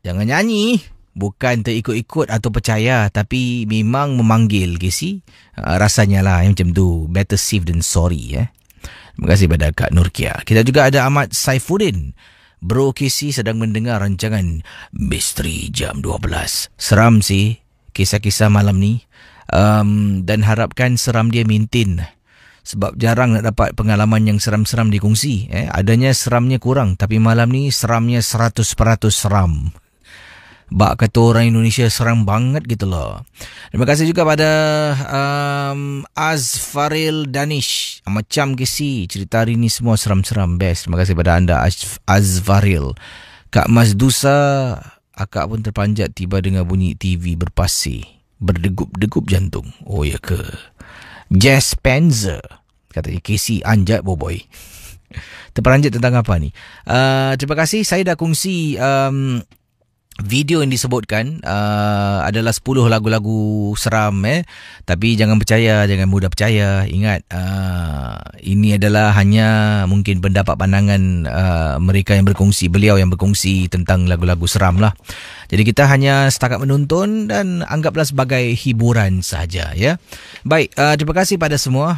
jangan nyanyi. Bukan terikut-ikut atau percaya, tapi memang memanggil KC. Rasanya lah macam tu. Better safe than sorry. Terima kasih pada Kak Nurkia. Kita juga ada Ahmad Saifuddin. Bro KC sedang mendengar rancangan Misteri Jam 12. Seram sih kisah-kisah malam ni. Dan harapkan seram dia maintain. Sebab jarang nak dapat pengalaman yang seram-seram dikongsi. Adanya seramnya kurang. Tapi malam ni seramnya 100% seram. Bak kata orang Indonesia seram banget gitu loh. Terima kasih juga pada Azfaril Danish. Macam KC, cerita hari ni semua seram-seram, best. Terima kasih pada anda Azfaril. Kak Mas Dusa, akak pun terpanjat tiba dengar bunyi TV berpasir, berdegup-degup jantung. Oh ya ke? Jazz Panzer, katanya KC anjat boboy. Terperanjat tentang apa ni? Terima kasih, saya dah kongsi video yang disebutkan adalah 10 lagu-lagu seram. Tapi jangan percaya, jangan mudah percaya. Ingat, ini adalah hanya mungkin pendapat pandangan mereka yang berkongsi, beliau yang berkongsi tentang lagu-lagu seram lah. Jadi kita hanya setakat menonton dan anggaplah sebagai hiburan sahaja, ya. Baik, terima kasih pada semua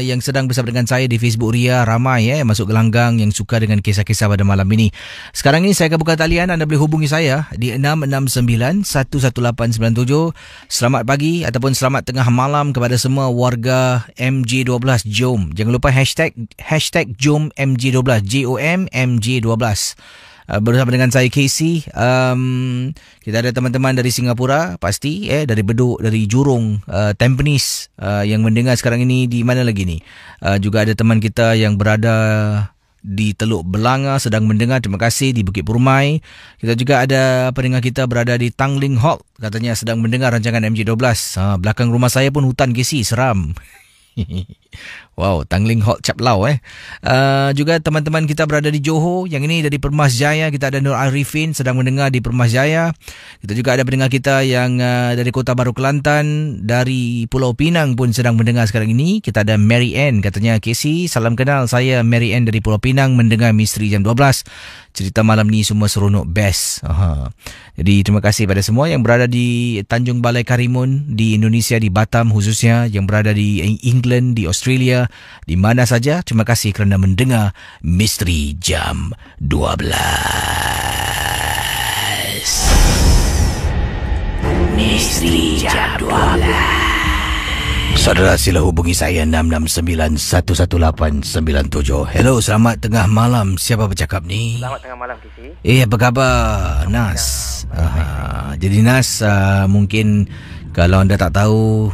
yang sedang bersama dengan saya di Facebook Ria. Ramai masuk gelanggang yang suka dengan kisah-kisah pada malam ini. Sekarang ini saya akan buka talian. Anda boleh hubungi saya di 669-11897. Selamat pagi ataupun selamat tengah malam kepada semua warga MJ12 Jom. Jangan lupa hashtag Jom MJ12, JOM MJ12. Bersama dengan saya KC. Kita ada teman-teman dari Singapura pasti, dari Bedok, dari Jurong, Tampines yang mendengar sekarang ini. Di mana lagi ni? Juga ada teman kita yang berada di Teluk Belanga sedang mendengar. Terima kasih. Di Bukit Purmai. Kita juga ada pendengar kita berada di Tanglin Hall, katanya sedang mendengar rancangan MJ12. Belakang rumah saya pun hutan KC, seram. Wow, Tanglin Hall Cap Lau. Juga teman-teman kita berada di Johor. Yang ini dari Permas Jaya. Kita ada Nur Arifin sedang mendengar di Permas Jaya. Kita juga ada pendengar kita yang dari Kota Baru Kelantan, dari Pulau Pinang pun sedang mendengar sekarang ini. Kita ada Mary Ann, katanya KC, salam kenal, saya Mary Ann dari Pulau Pinang mendengar Misteri Jam 12. Cerita malam ni semua seronok, best. Jadi terima kasih pada semua yang berada di Tanjung Balai Karimun, di Indonesia, di Batam khususnya, yang berada di England, di Australia, di mana saja. Terima kasih kerana mendengar Misteri Jam 12. Misteri Jam 12. Saudara, sila hubungi saya 669-11897. Hello, selamat tengah malam. Siapa bercakap ni? Selamat tengah malam, KC. Apa khabar, Nas? Jadi Nas, mungkin kalau anda tak tahu,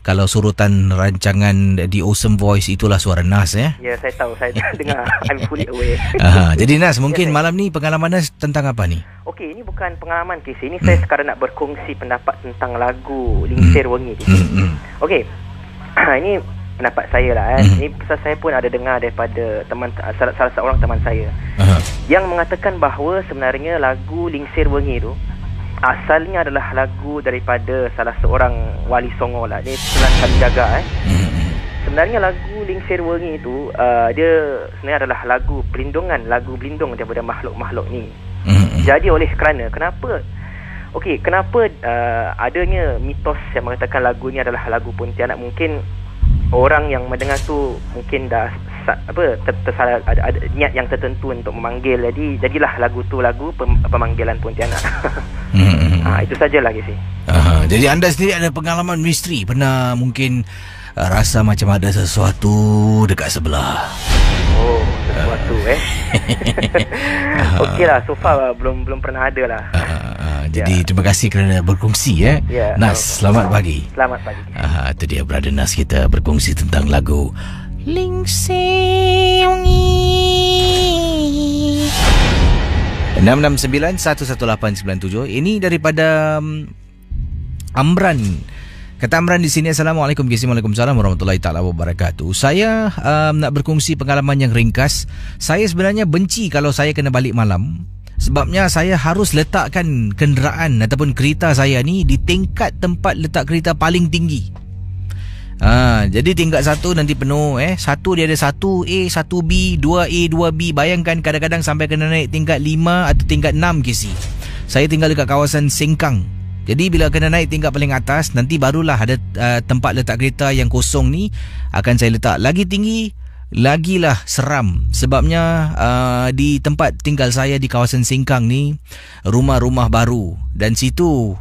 kalau surutan rancangan The Awesome Voice, itulah suara Nas, Ya, saya tahu. Saya dengar. I'm fully aware. Jadi Nas, mungkin malam ni pengalaman Nas tentang apa ni? Okey, ini bukan pengalaman, KC. Ini saya sekadar nak berkongsi pendapat tentang lagu Lingsir Wengi, KC. Okey. Ini pendapat saya lah. Ini pasal saya pun ada dengar daripada salah seorang teman saya yang mengatakan bahawa sebenarnya lagu Lingsir Wengi tu asalnya adalah lagu daripada salah seorang wali songo lah. Ini Tuan Kalijaga. Sebenarnya lagu Lingsir Wengi itu dia sebenarnya adalah lagu pelindungan, lagu pelindung daripada makhluk-makhluk ni. Jadi oleh kerana kenapa adanya mitos yang mengatakan lagu ni adalah lagu Pontianak, mungkin orang yang mendengar tu mungkin dah tersalah, ada niat yang tertentu untuk memanggil, jadilah lagu tu lagu pemanggilan Pontianak. Itu sajalah Casey. Jadi anda sendiri ada pengalaman misteri, pernah mungkin rasa macam ada sesuatu dekat sebelah? Sesuatu Okey lah, so far belum pernah ada lah. Jadi terima kasih kerana berkongsi Nas, selamat pagi. Selamat pagi. Itu dia Brother Nas, kita berkongsi tentang lagu Lingsir Wangi. 669-11897. Ini daripada Amran. Kata Amran di sini, Assalamualaikum Casey. Waalaikumsalam warahmatullahi taala wabarakatuh. Saya nak berkongsi pengalaman yang ringkas. Saya sebenarnya benci kalau saya kena balik malam. Sebabnya saya harus letakkan kenderaan ataupun kereta saya ni di tingkat tempat letak kereta paling tinggi. Jadi tingkat 1 nanti penuh. 1 dia ada 1A, 1B, 2A, 2B. Bayangkan kadang-kadang sampai kena naik tingkat 5 atau tingkat 6 Casey. Saya tinggal dekat kawasan Sengkang. Jadi bila kena naik tingkat paling atas, nanti barulah ada tempat letak kereta yang kosong ni akan saya letak. Lagi tinggi, lagilah seram. Sebabnya di tempat tinggal saya di kawasan Sengkang ni rumah-rumah baru, dan situ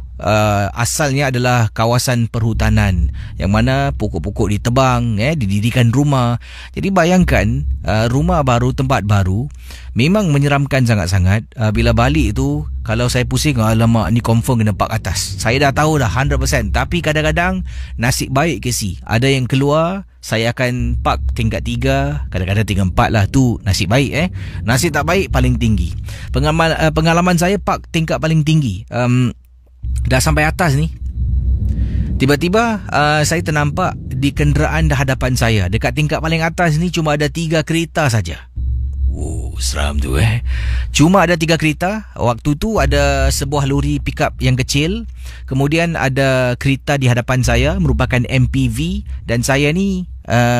asalnya adalah kawasan perhutanan yang mana pokok-pokok ditebang, didirikan rumah. Jadi bayangkan rumah baru, tempat baru, memang menyeramkan sangat-sangat. Bila balik tu, kalau saya pusing, alamak ni confirm kena park atas. Saya dah tahu dah 100%. Tapi kadang-kadang nasib baik Casey, ada yang keluar, saya akan park tingkat 3, kadang-kadang tingkat 4 lah. Tu nasib baik. Nasib tak baik paling tinggi. Pengalaman saya park tingkat paling tinggi. Dah sampai atas ni, tiba-tiba saya ternampak di kenderaan dah hadapan saya, dekat tingkat paling atas ni cuma ada 3 kereta saja. Seram tu Cuma ada 3 kereta. Waktu tu ada sebuah lori pickup yang kecil, kemudian ada kereta di hadapan saya merupakan MPV, dan saya ni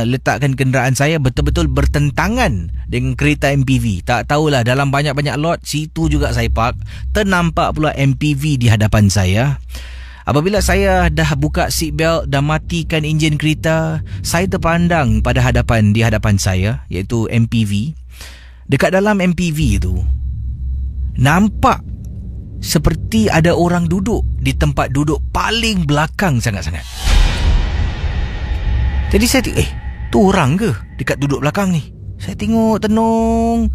letakkan kenderaan saya betul-betul bertentangan dengan kereta MPV. Tak tahulah, dalam banyak-banyak lot, situ juga saya park. Ternampak pula MPV di hadapan saya. Apabila saya dah buka seat belt dan matikan enjin kereta, saya terpandang pada di hadapan saya, iaitu MPV. Dekat dalam MPV tu, nampak seperti ada orang duduk di tempat duduk paling belakang sangat-sangat. Jadi saya tengok, tu orang ke dekat duduk belakang ni? Saya tengok tenung.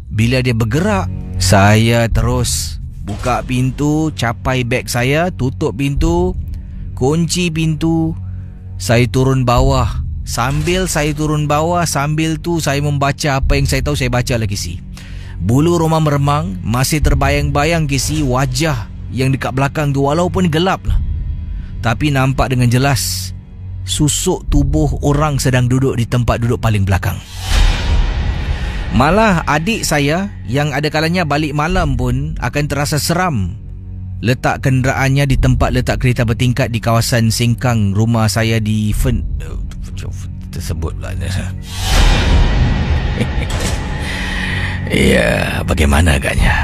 Bila dia bergerak, saya terus buka pintu, capai beg saya, tutup pintu, kunci pintu. Saya turun bawah. Sambil saya turun bawah, sambil tu saya membaca apa yang saya tahu, saya baca lagi si. Bulu roma meremang, masih terbayang-bayang Casey wajah yang dekat belakang tu, walaupun gelap lah, tapi nampak dengan jelas susuk tubuh orang sedang duduk di tempat duduk paling belakang. Malah adik saya yang ada kalanya balik malam pun akan terasa seram letak kenderaannya di tempat letak kereta bertingkat di kawasan Sengkang, rumah saya di tersebut pula. Ya, bagaimana agaknya.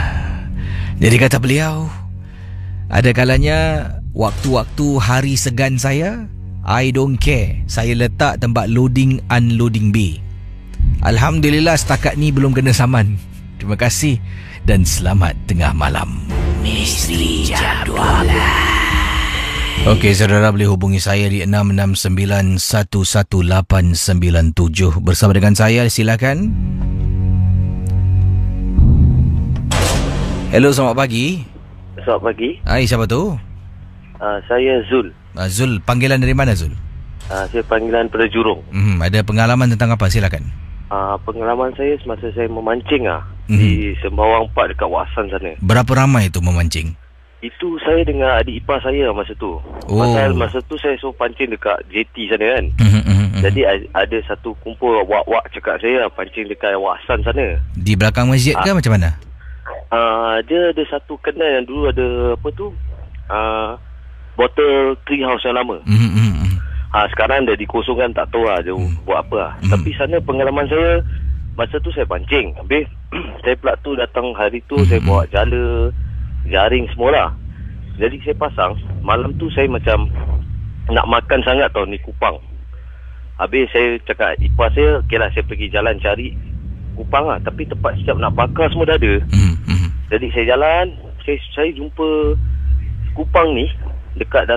Jadi kata beliau, ada kalanya waktu-waktu hari segan saya, I don't care, saya letak tempat loading unloading bay. Alhamdulillah setakat ni belum kena saman. Terima kasih dan selamat tengah malam. Misteri Jam 12. Okey, saudara boleh hubungi saya di 669-11897 bersama dengan saya, silakan. Hello, selamat pagi. Selamat pagi. Hai, siapa tu? Saya Zul. Zul, panggilan dari mana Zul? Saya panggilan pada Jurong. Ada pengalaman tentang apa? Silakan. Pengalaman saya semasa saya memancing di Sembawang Park dekat Wasan sana. Berapa ramai tu memancing? Itu saya dengan adik ipar saya masa tu. Masa tu saya suruh pancing dekat JT sana kan. Jadi ada satu kumpul wak-wak cakap saya pancing dekat Wasan sana. Di belakang masjid ke macam mana? Dia ada satu kedai yang dulu ada apa tu? Bottle tree house yang lama. Sekarang dah dikosongkan, tak tahu lah dia buat apa lah. Tapi sana pengalaman saya, masa tu saya pancing. Habis saya pula tu datang hari tu, saya bawa jala, jaring semualah. Jadi saya pasang, malam tu saya macam nak makan sangat tau ni kupang. Habis saya cakap ipar saya, okey lah, saya pergi jalan cari kupang lah. Tapi tempat siap nak bakar semua dah ada. Jadi saya jalan, saya jumpa kupang ni dekat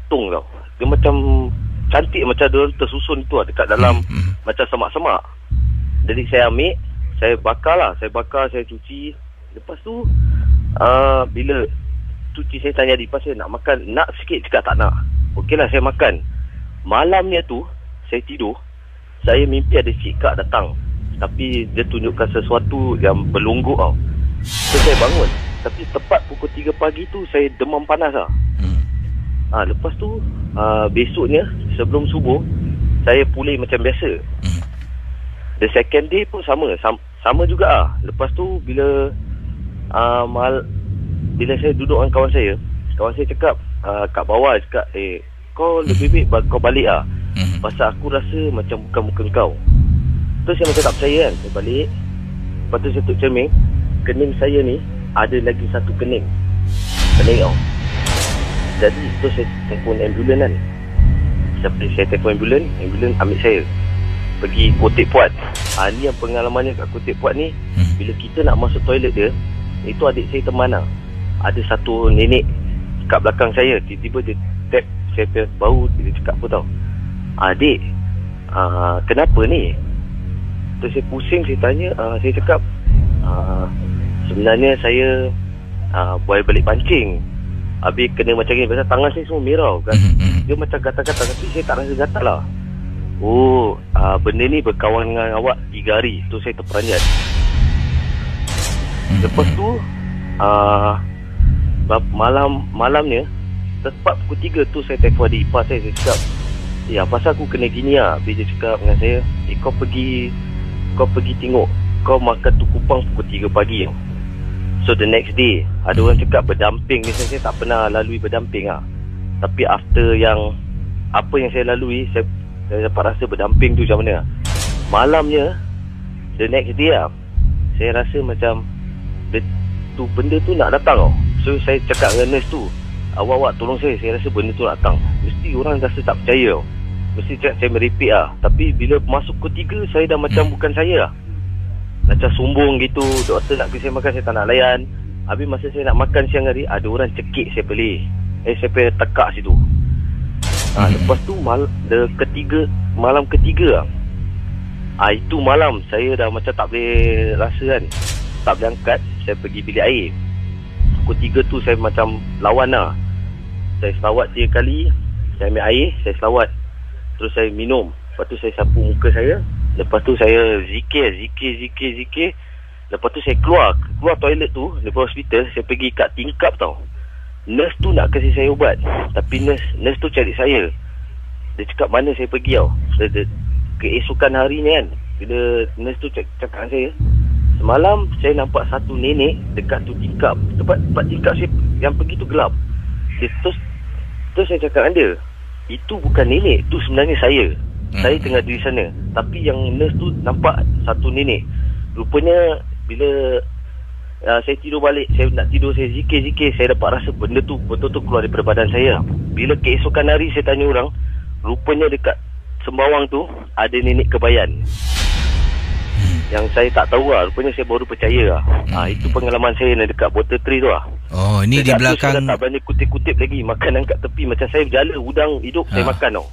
tong tau. Dia macam cantik, macam dia tersusun tu lah, dekat dalam macam semak-semak. Jadi saya ambil, saya bakar, saya cuci. Lepas tu bila cuci, saya tanya adik ipar saya, nak makan? Nak sikit, cakap tak nak. Okey lah, saya makan. Malamnya tu saya tidur, saya mimpi ada cik kak datang, tapi dia tunjukkan sesuatu yang berlungguk tau. So saya bangun, tapi tepat pukul 3 pagi tu saya demam panas lah. Lepas tu besoknya sebelum subuh saya pulih macam biasa. The second day pun sama juga lah. Lepas tu bila bila saya duduk dengan kawan saya cakap kat bawah, cakap kau lebih baik kau balik lah, pasal aku rasa macam bukan muka kau. Terus saya macam tak percaya kan. Saya balik, lepas tu saya tuk cermin, kening saya ni ada lagi satu kening tau. Jadi tu saya telefon ambulan kan. Saya telefon ambulan ambil saya pergi Kotek Puat. Ni yang pengalamannya kat Kotek Puat ni, bila kita nak masuk toilet dia, itu adik saya teman lah. Ada satu nenek kat belakang saya, tiba-tiba dia tap saya punya bau. Dia cakap apa tau, adik, kenapa ni? Terus saya pusing, saya tanya, saya cakap sebenarnya saya buat balik pancing, habis kena macam ni, pasal tangan saya semua merah kan. Dia macam gatal-gatal, tapi saya tak rasa gatal lah. Benda ni berkawan dengan awak 3 hari. Tu saya terperanjat. Lepas tu malamnya tepat pukul 3 tu saya telefon adik ipar saya cakap, pasal aku kena gini lah. Habis dia cakap dengan saya, kau pergi tengok, kau makan tu kupang pukul 3 pagi. So the next day ada orang cakap berdamping ni, saya tak pernah lalui berdamping lah. Tapi after apa yang saya lalui, saya dapat rasa berdamping tu macam mana. Malamnya the next day lah, saya rasa macam benda tu nak datang tau. So saya cakap dengan nurse tu, awak tolong saya rasa benda tu nak datang. Mesti orang rasa tak percaya tau. Mesti cakap saya merepek lah. Tapi bila masuk ke 3, saya dah macam bukan saya lah. Macam sombong gitu. Doktor nak kasi saya makan, saya tak nak layan. Habis masa saya nak makan siang hari, ada orang cekik saya beli. Saya pergi tekak situ. Lepas tu malam ketiga lah. Itu malam saya dah macam tak boleh rasa kan, tak boleh angkat. Saya pergi bilik air. Pukul 3 tu saya macam lawan lah. Saya selawat 3 kali, saya ambil air, saya selawat, terus saya minum. Lepas tu saya sapu muka saya. Lepas tu saya zikir. Lepas tu saya keluar toilet tu lepas hospital. Saya pergi kat tingkap tau. Nurse tu nak kasi saya ubat, tapi nurse tu cari saya. Dia cakap mana saya pergi tau. Keesokan hari ni kan, bila nurse tu cakap dengan saya, semalam saya nampak satu nenek dekat tu tingkap. Tempat tingkap saya yang pergi tu gelap. Terus saya cakap dengan dia, itu bukan nenek, tu sebenarnya saya. Saya tengah di sana. Tapi yang nurse tu nampak satu nenek. Rupanya bila saya tidur balik, saya nak tidur, saya zikir, saya dapat rasa benda tu betul-betul keluar daripada badan saya. Bila keesokan hari saya tanya orang, rupanya dekat Sembawang tu ada nenek kebayan. Yang saya tak tahu lah. Rupanya saya baru percaya lah. Itu pengalaman saya dekat Water Tree tu lah. Oh, ni di belakang. Saya tak berani kutip-kutip lagi makanan kat tepi. Macam saya berjala udang hidup, saya makan tau.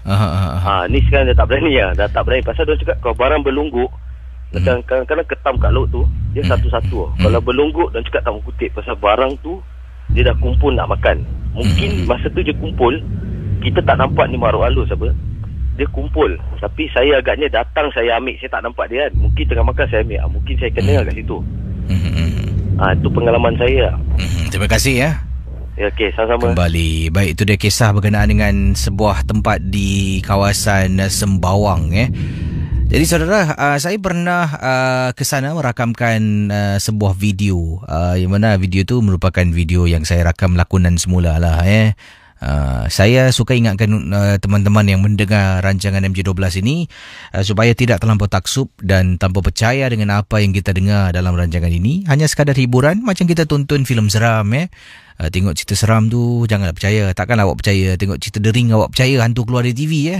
Ni sekarang dah tak berani lah. Dah tak berani. Pasal dia cakap kalau barang berlungguk, macam kadang-kadang ketam kat laut tu, dia satu-satu. Kalau berlungguk, dan cakap tak mau kutip. Pasal barang tu dia dah kumpul nak makan. Mungkin masa tu dia kumpul, kita tak nampak ni makhluk halus apa. Dia kumpul. Tapi saya agaknya datang, saya ambil. Saya tak nampak dia kan. Mungkin tengah makan saya ambil. Mungkin saya kena kat situ. Itu pengalaman saya. Terima kasih ya. Ya, okey, sama-sama. Kembali. Baik, itu dia kisah berkenaan dengan sebuah tempat di kawasan Sembawang Jadi saudara, saya pernah ke sana merakamkan sebuah video. Yang mana video tu merupakan video yang saya rakam lakonan semula lah Saya suka ingatkan teman-teman yang mendengar rancangan MJ12 ini supaya tidak terlampau taksub dan tanpa percaya dengan apa yang kita dengar dalam rancangan ini. Hanya sekadar hiburan, macam kita tonton filem seram tengok cerita seram tu janganlah percaya. Takkanlah awak percaya. Tengok cerita dering awak percaya hantu keluar dari TV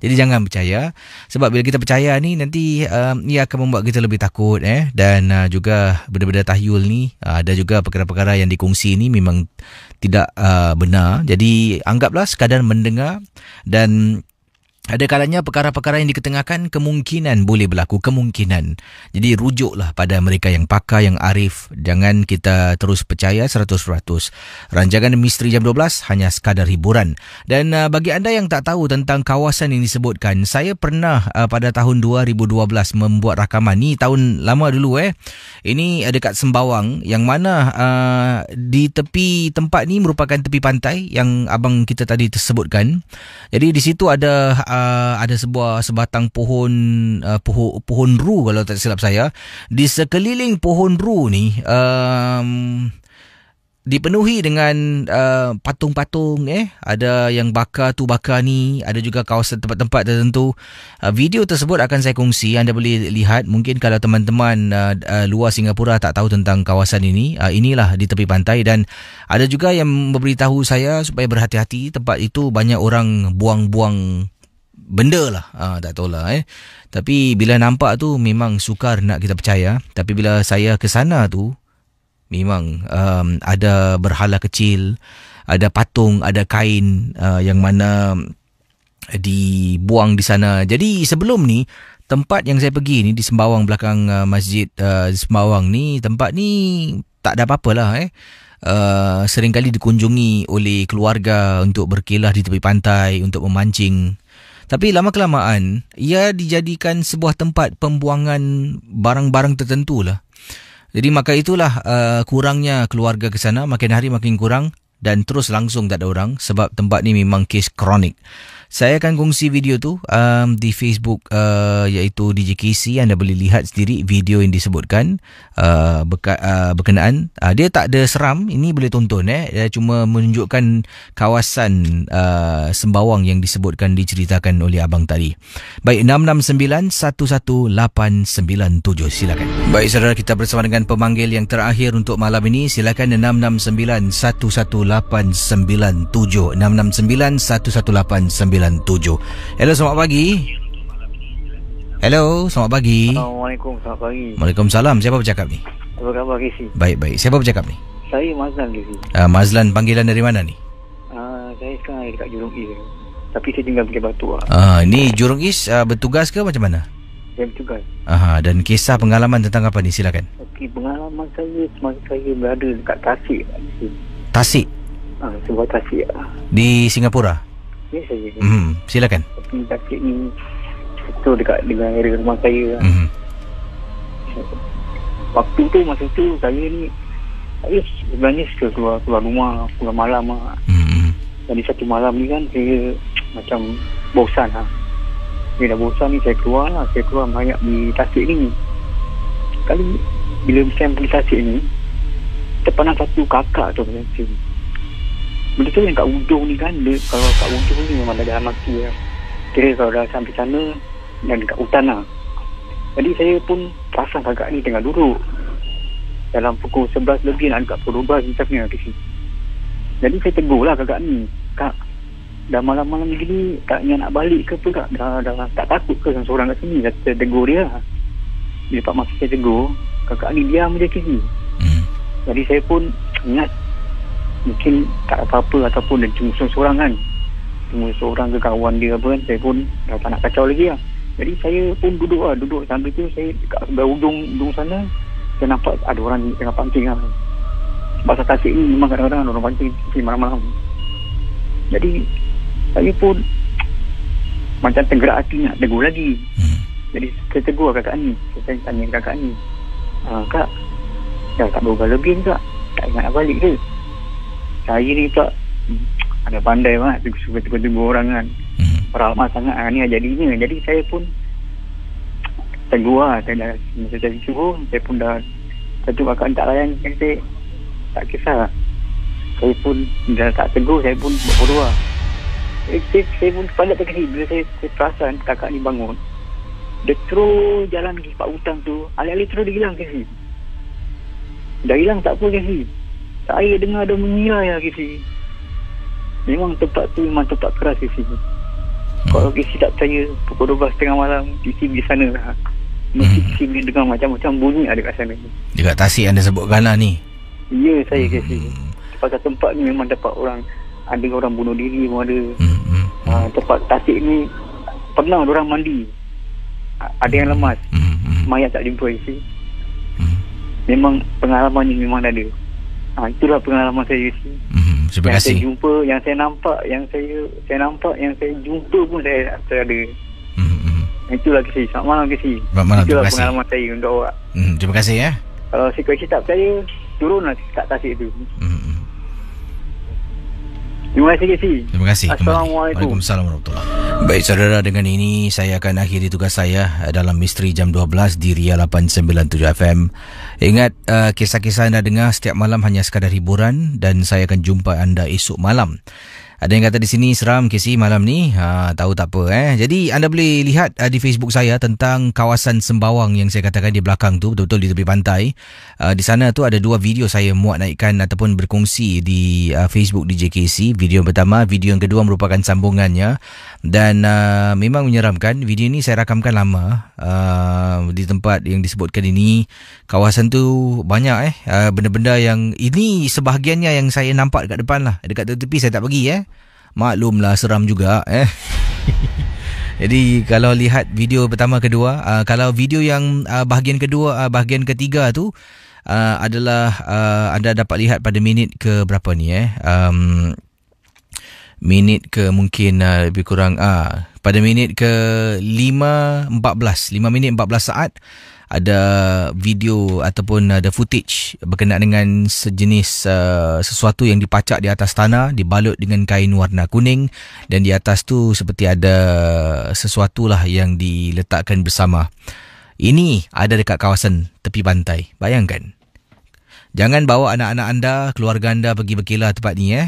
Jadi jangan percaya. Sebab bila kita percaya ni, nanti ia akan membuat kita lebih takut. Dan juga benda-benda tahyul ni, ada juga perkara-perkara yang dikongsi ni memang tidak benar. Jadi anggaplah sekadar mendengar. Dan ada kalanya perkara-perkara yang diketengahkan kemungkinan boleh berlaku, kemungkinan. Jadi rujuklah pada mereka yang pakar, yang arif. Jangan kita terus percaya 100%. Rancangan Misteri Jam 12 hanya sekadar hiburan. Dan bagi anda yang tak tahu tentang kawasan yang disebutkan, saya pernah pada tahun 2012 membuat rakaman. Ni tahun lama dulu Ini dekat Sembawang, yang mana di tepi tempat ni merupakan tepi pantai yang abang kita tadi tersebutkan. Jadi di situ ada sebatang pohon ru kalau tak silap saya. Di sekeliling pohon ru ni dipenuhi dengan patung-patung. Ada yang bakar ni, ada juga kawasan tempat-tempat tertentu. Video tersebut akan saya kongsi, anda boleh lihat. Mungkin kalau teman-teman luar Singapura tak tahu tentang kawasan ini, inilah di tepi pantai. Dan ada juga yang memberitahu saya supaya berhati-hati, tempat itu banyak orang buang-buang benda lah, tak tahulah Tapi bila nampak tu memang sukar nak kita percaya. Tapi bila saya ke sana tu, memang ada berhala kecil, ada patung, ada kain yang mana dibuang di sana. Jadi sebelum ni, tempat yang saya pergi ni di Sembawang, belakang masjid Sembawang ni, tempat ni tak ada apa-apa lah seringkali dikunjungi oleh keluarga untuk berkelah di tepi pantai, untuk memancing. Tapi lama-kelamaan, ia dijadikan sebuah tempat pembuangan barang-barang tertentu lah. Jadi maka itulah kurangnya keluarga ke sana, makin hari makin kurang. Dan terus langsung tak ada orang, sebab tempat ni memang kes kronik. Saya akan kongsi video tu di Facebook, iaitu DJ KC. Anda boleh lihat sendiri video yang disebutkan berkenaan. Dia tak ada seram, ini boleh tonton. Dia cuma menunjukkan kawasan Sembawang yang disebutkan, diceritakan oleh abang tadi. Baik, 669-11897. Silakan. Baik saudara, kita bersama dengan pemanggil yang terakhir untuk malam ini. Silakan 669-11897. 669-11897. Hello, selamat pagi. Hello, selamat pagi. Assalamualaikum, selamat pagi. Waalaikumsalam. Siapa bercakap ni? Apa khabar, Kisi? Baik. Siapa bercakap ni? Saya Mazlan, Kisi. Mazlan, panggilan dari mana ni? Saya sekarang dekat Jurong East. Tapi saya tinggal Bukit Batu. Ni Jurong East, bertugas ke macam mana? Saya bertugas. Dan kisah pengalaman tentang apa ni? Silakan. Okey, pengalaman saya semasa saya berada dekat Tasik. Tasik? Sebuah Tasik. Di Singapura? Ya, saya. Silakan. Tapi Tasik ni itu dekat dengan area rumah saya. Waktu tu, masa tu saya sebenarnya suka keluar rumah, pulang malam Jadi satu malam ni kan saya macam bosan Bila dah bosan ni saya keluar banyak di Tasik ni. Kali bila saya pergi Tasik ni, terpandang satu kakak tu macam benda tu yang kat ujung ni kan, dia, kalau kat ujung ni memang dah dalam mati Kira kalau dah sampai sana dan dekat hutan Jadi saya pun perasan kakak ni tengah duduk dalam pukul 11 lebih nak dekat pukul 12 misalnya ke sini. Jadi saya tegur lah kakak ni, "Kak, dah malam-malam gini kaknya nak balik ke apa kak? Dah tak takut ke seorang kat sini?" Saya tegur dia. Bila pak masa saya tegur, kakak ni diam je ke sini. Jadi saya pun ingat mungkin tak apa-apa ataupun dia cuma seorang kan, cuma seorang ke kawan dia apa kan. Saya pun dah tak nak kacau lagi Jadi saya pun duduk sambil tu saya dekat sebelah ujung sana, saya nampak ada orang tengah pancing Pasal Tasik ni memang kadang-kadang orang pancing malam-malam. Jadi saya pun macam tergerak hati nak tegur lagi. Jadi saya tegur kakak ni, saya tanya kakak ni, "Kak, dah tak berapa lebih ni kak? Tak ingat nak balik ke?" Saya ni pula ada pandai banget suka tegur orang kan. Ramah sangat ni jadinya. Jadi saya pun tegur saya suruh, saya pun dah satu kakak tak layan, saya tak kisah. Saya pun dah tak tegur, saya pun berdoa. Saya pun pandai terkesi bila saya perasan kakak ni bangun. Dia terus jalan pergi pak hutang tu, alih-alih terus dia hilang kasi. Dah hilang tak apa kasi. Saya dengar dia mengira kasi. Memang tempat tu memang tempat keras kasi. Kalau KC tak percaya, pukul 12.30 malam KC di sana lah. Mesti KC boleh dengar macam-macam bunyi ada kat sana. Dekat Tasik anda sebutkan lah ni. Ya, saya KC. Pasal tempat ni memang dapat orang, ada orang bunuh diri pun ada. Tempat Tasik ni pernah orang mandi, ada yang lemas, mayat tak jumpa KC. Memang pengalaman ni memang ada. Itulah pengalaman saya KC. Terima kasih. Saya jumpa, yang saya nampak, yang saya jumpa pun saya ada. Itulah KC. Selamat malam KC. Selamat malam. Itulah Terima kasih. pengalaman saya untuk awak. Terima kasih ya. Kalau si KC tak percaya, turunlah kat Tasik tu. Terima kasih KC. Terima kasih. Assalamualaikum. Waalaikumsalam warahmatullahi. Baik saudara, dengan ini saya akan akhiri tugas saya dalam Misteri Jam 12 di Ria 897 FM. Ingat, kisah-kisah anda dengar setiap malam hanya sekadar hiburan dan saya akan jumpa anda esok malam. Ada yang kata di sini seram KC malam ni. Tahu tak apa Jadi anda boleh lihat di Facebook saya tentang kawasan Sembawang yang saya katakan di belakang tu, betul-betul di tepi pantai. Di sana tu ada 2 video saya muat naikkan ataupun berkongsi di Facebook DJ KC. Video pertama, video yang kedua merupakan sambungannya. Dan memang menyeramkan. Video ni saya rakamkan lama di tempat yang disebutkan ini. Kawasan tu banyak benda-benda yang ini sebahagiannya yang saya nampak dekat depan lah. Dekat tepi saya tak pergi Maklumlah seram juga Jadi kalau lihat video pertama kedua, kalau video yang bahagian kedua, bahagian ketiga tu adalah anda dapat lihat pada minit ke berapa ni minit ke mungkin lebih kurang pada minit ke 5 minit 14 saat ada video ataupun ada footage berkenaan dengan sejenis sesuatu yang dipacak di atas tanah, dibalut dengan kain warna kuning, dan di atas tu seperti ada sesuatu lah yang diletakkan bersama. Ini ada dekat kawasan tepi pantai. Bayangkan. Jangan bawa anak-anak anda, keluarga anda pergi berkelah tempat ni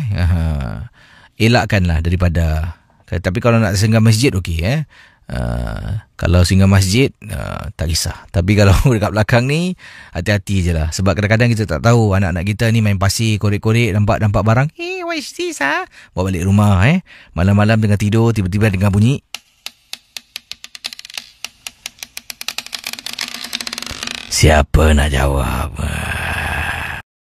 elakkanlah daripada. Tapi kalau nak singgah masjid okey kalau singgah masjid tak kisah. Tapi kalau dekat belakang ni hati-hati je lah. Sebab kadang-kadang kita tak tahu anak-anak kita ni main pasir, korek-korek, nampak barang. What is this bawa balik rumah malam-malam tengah tidur, tiba-tiba dengar bunyi. Siapa nak jawab?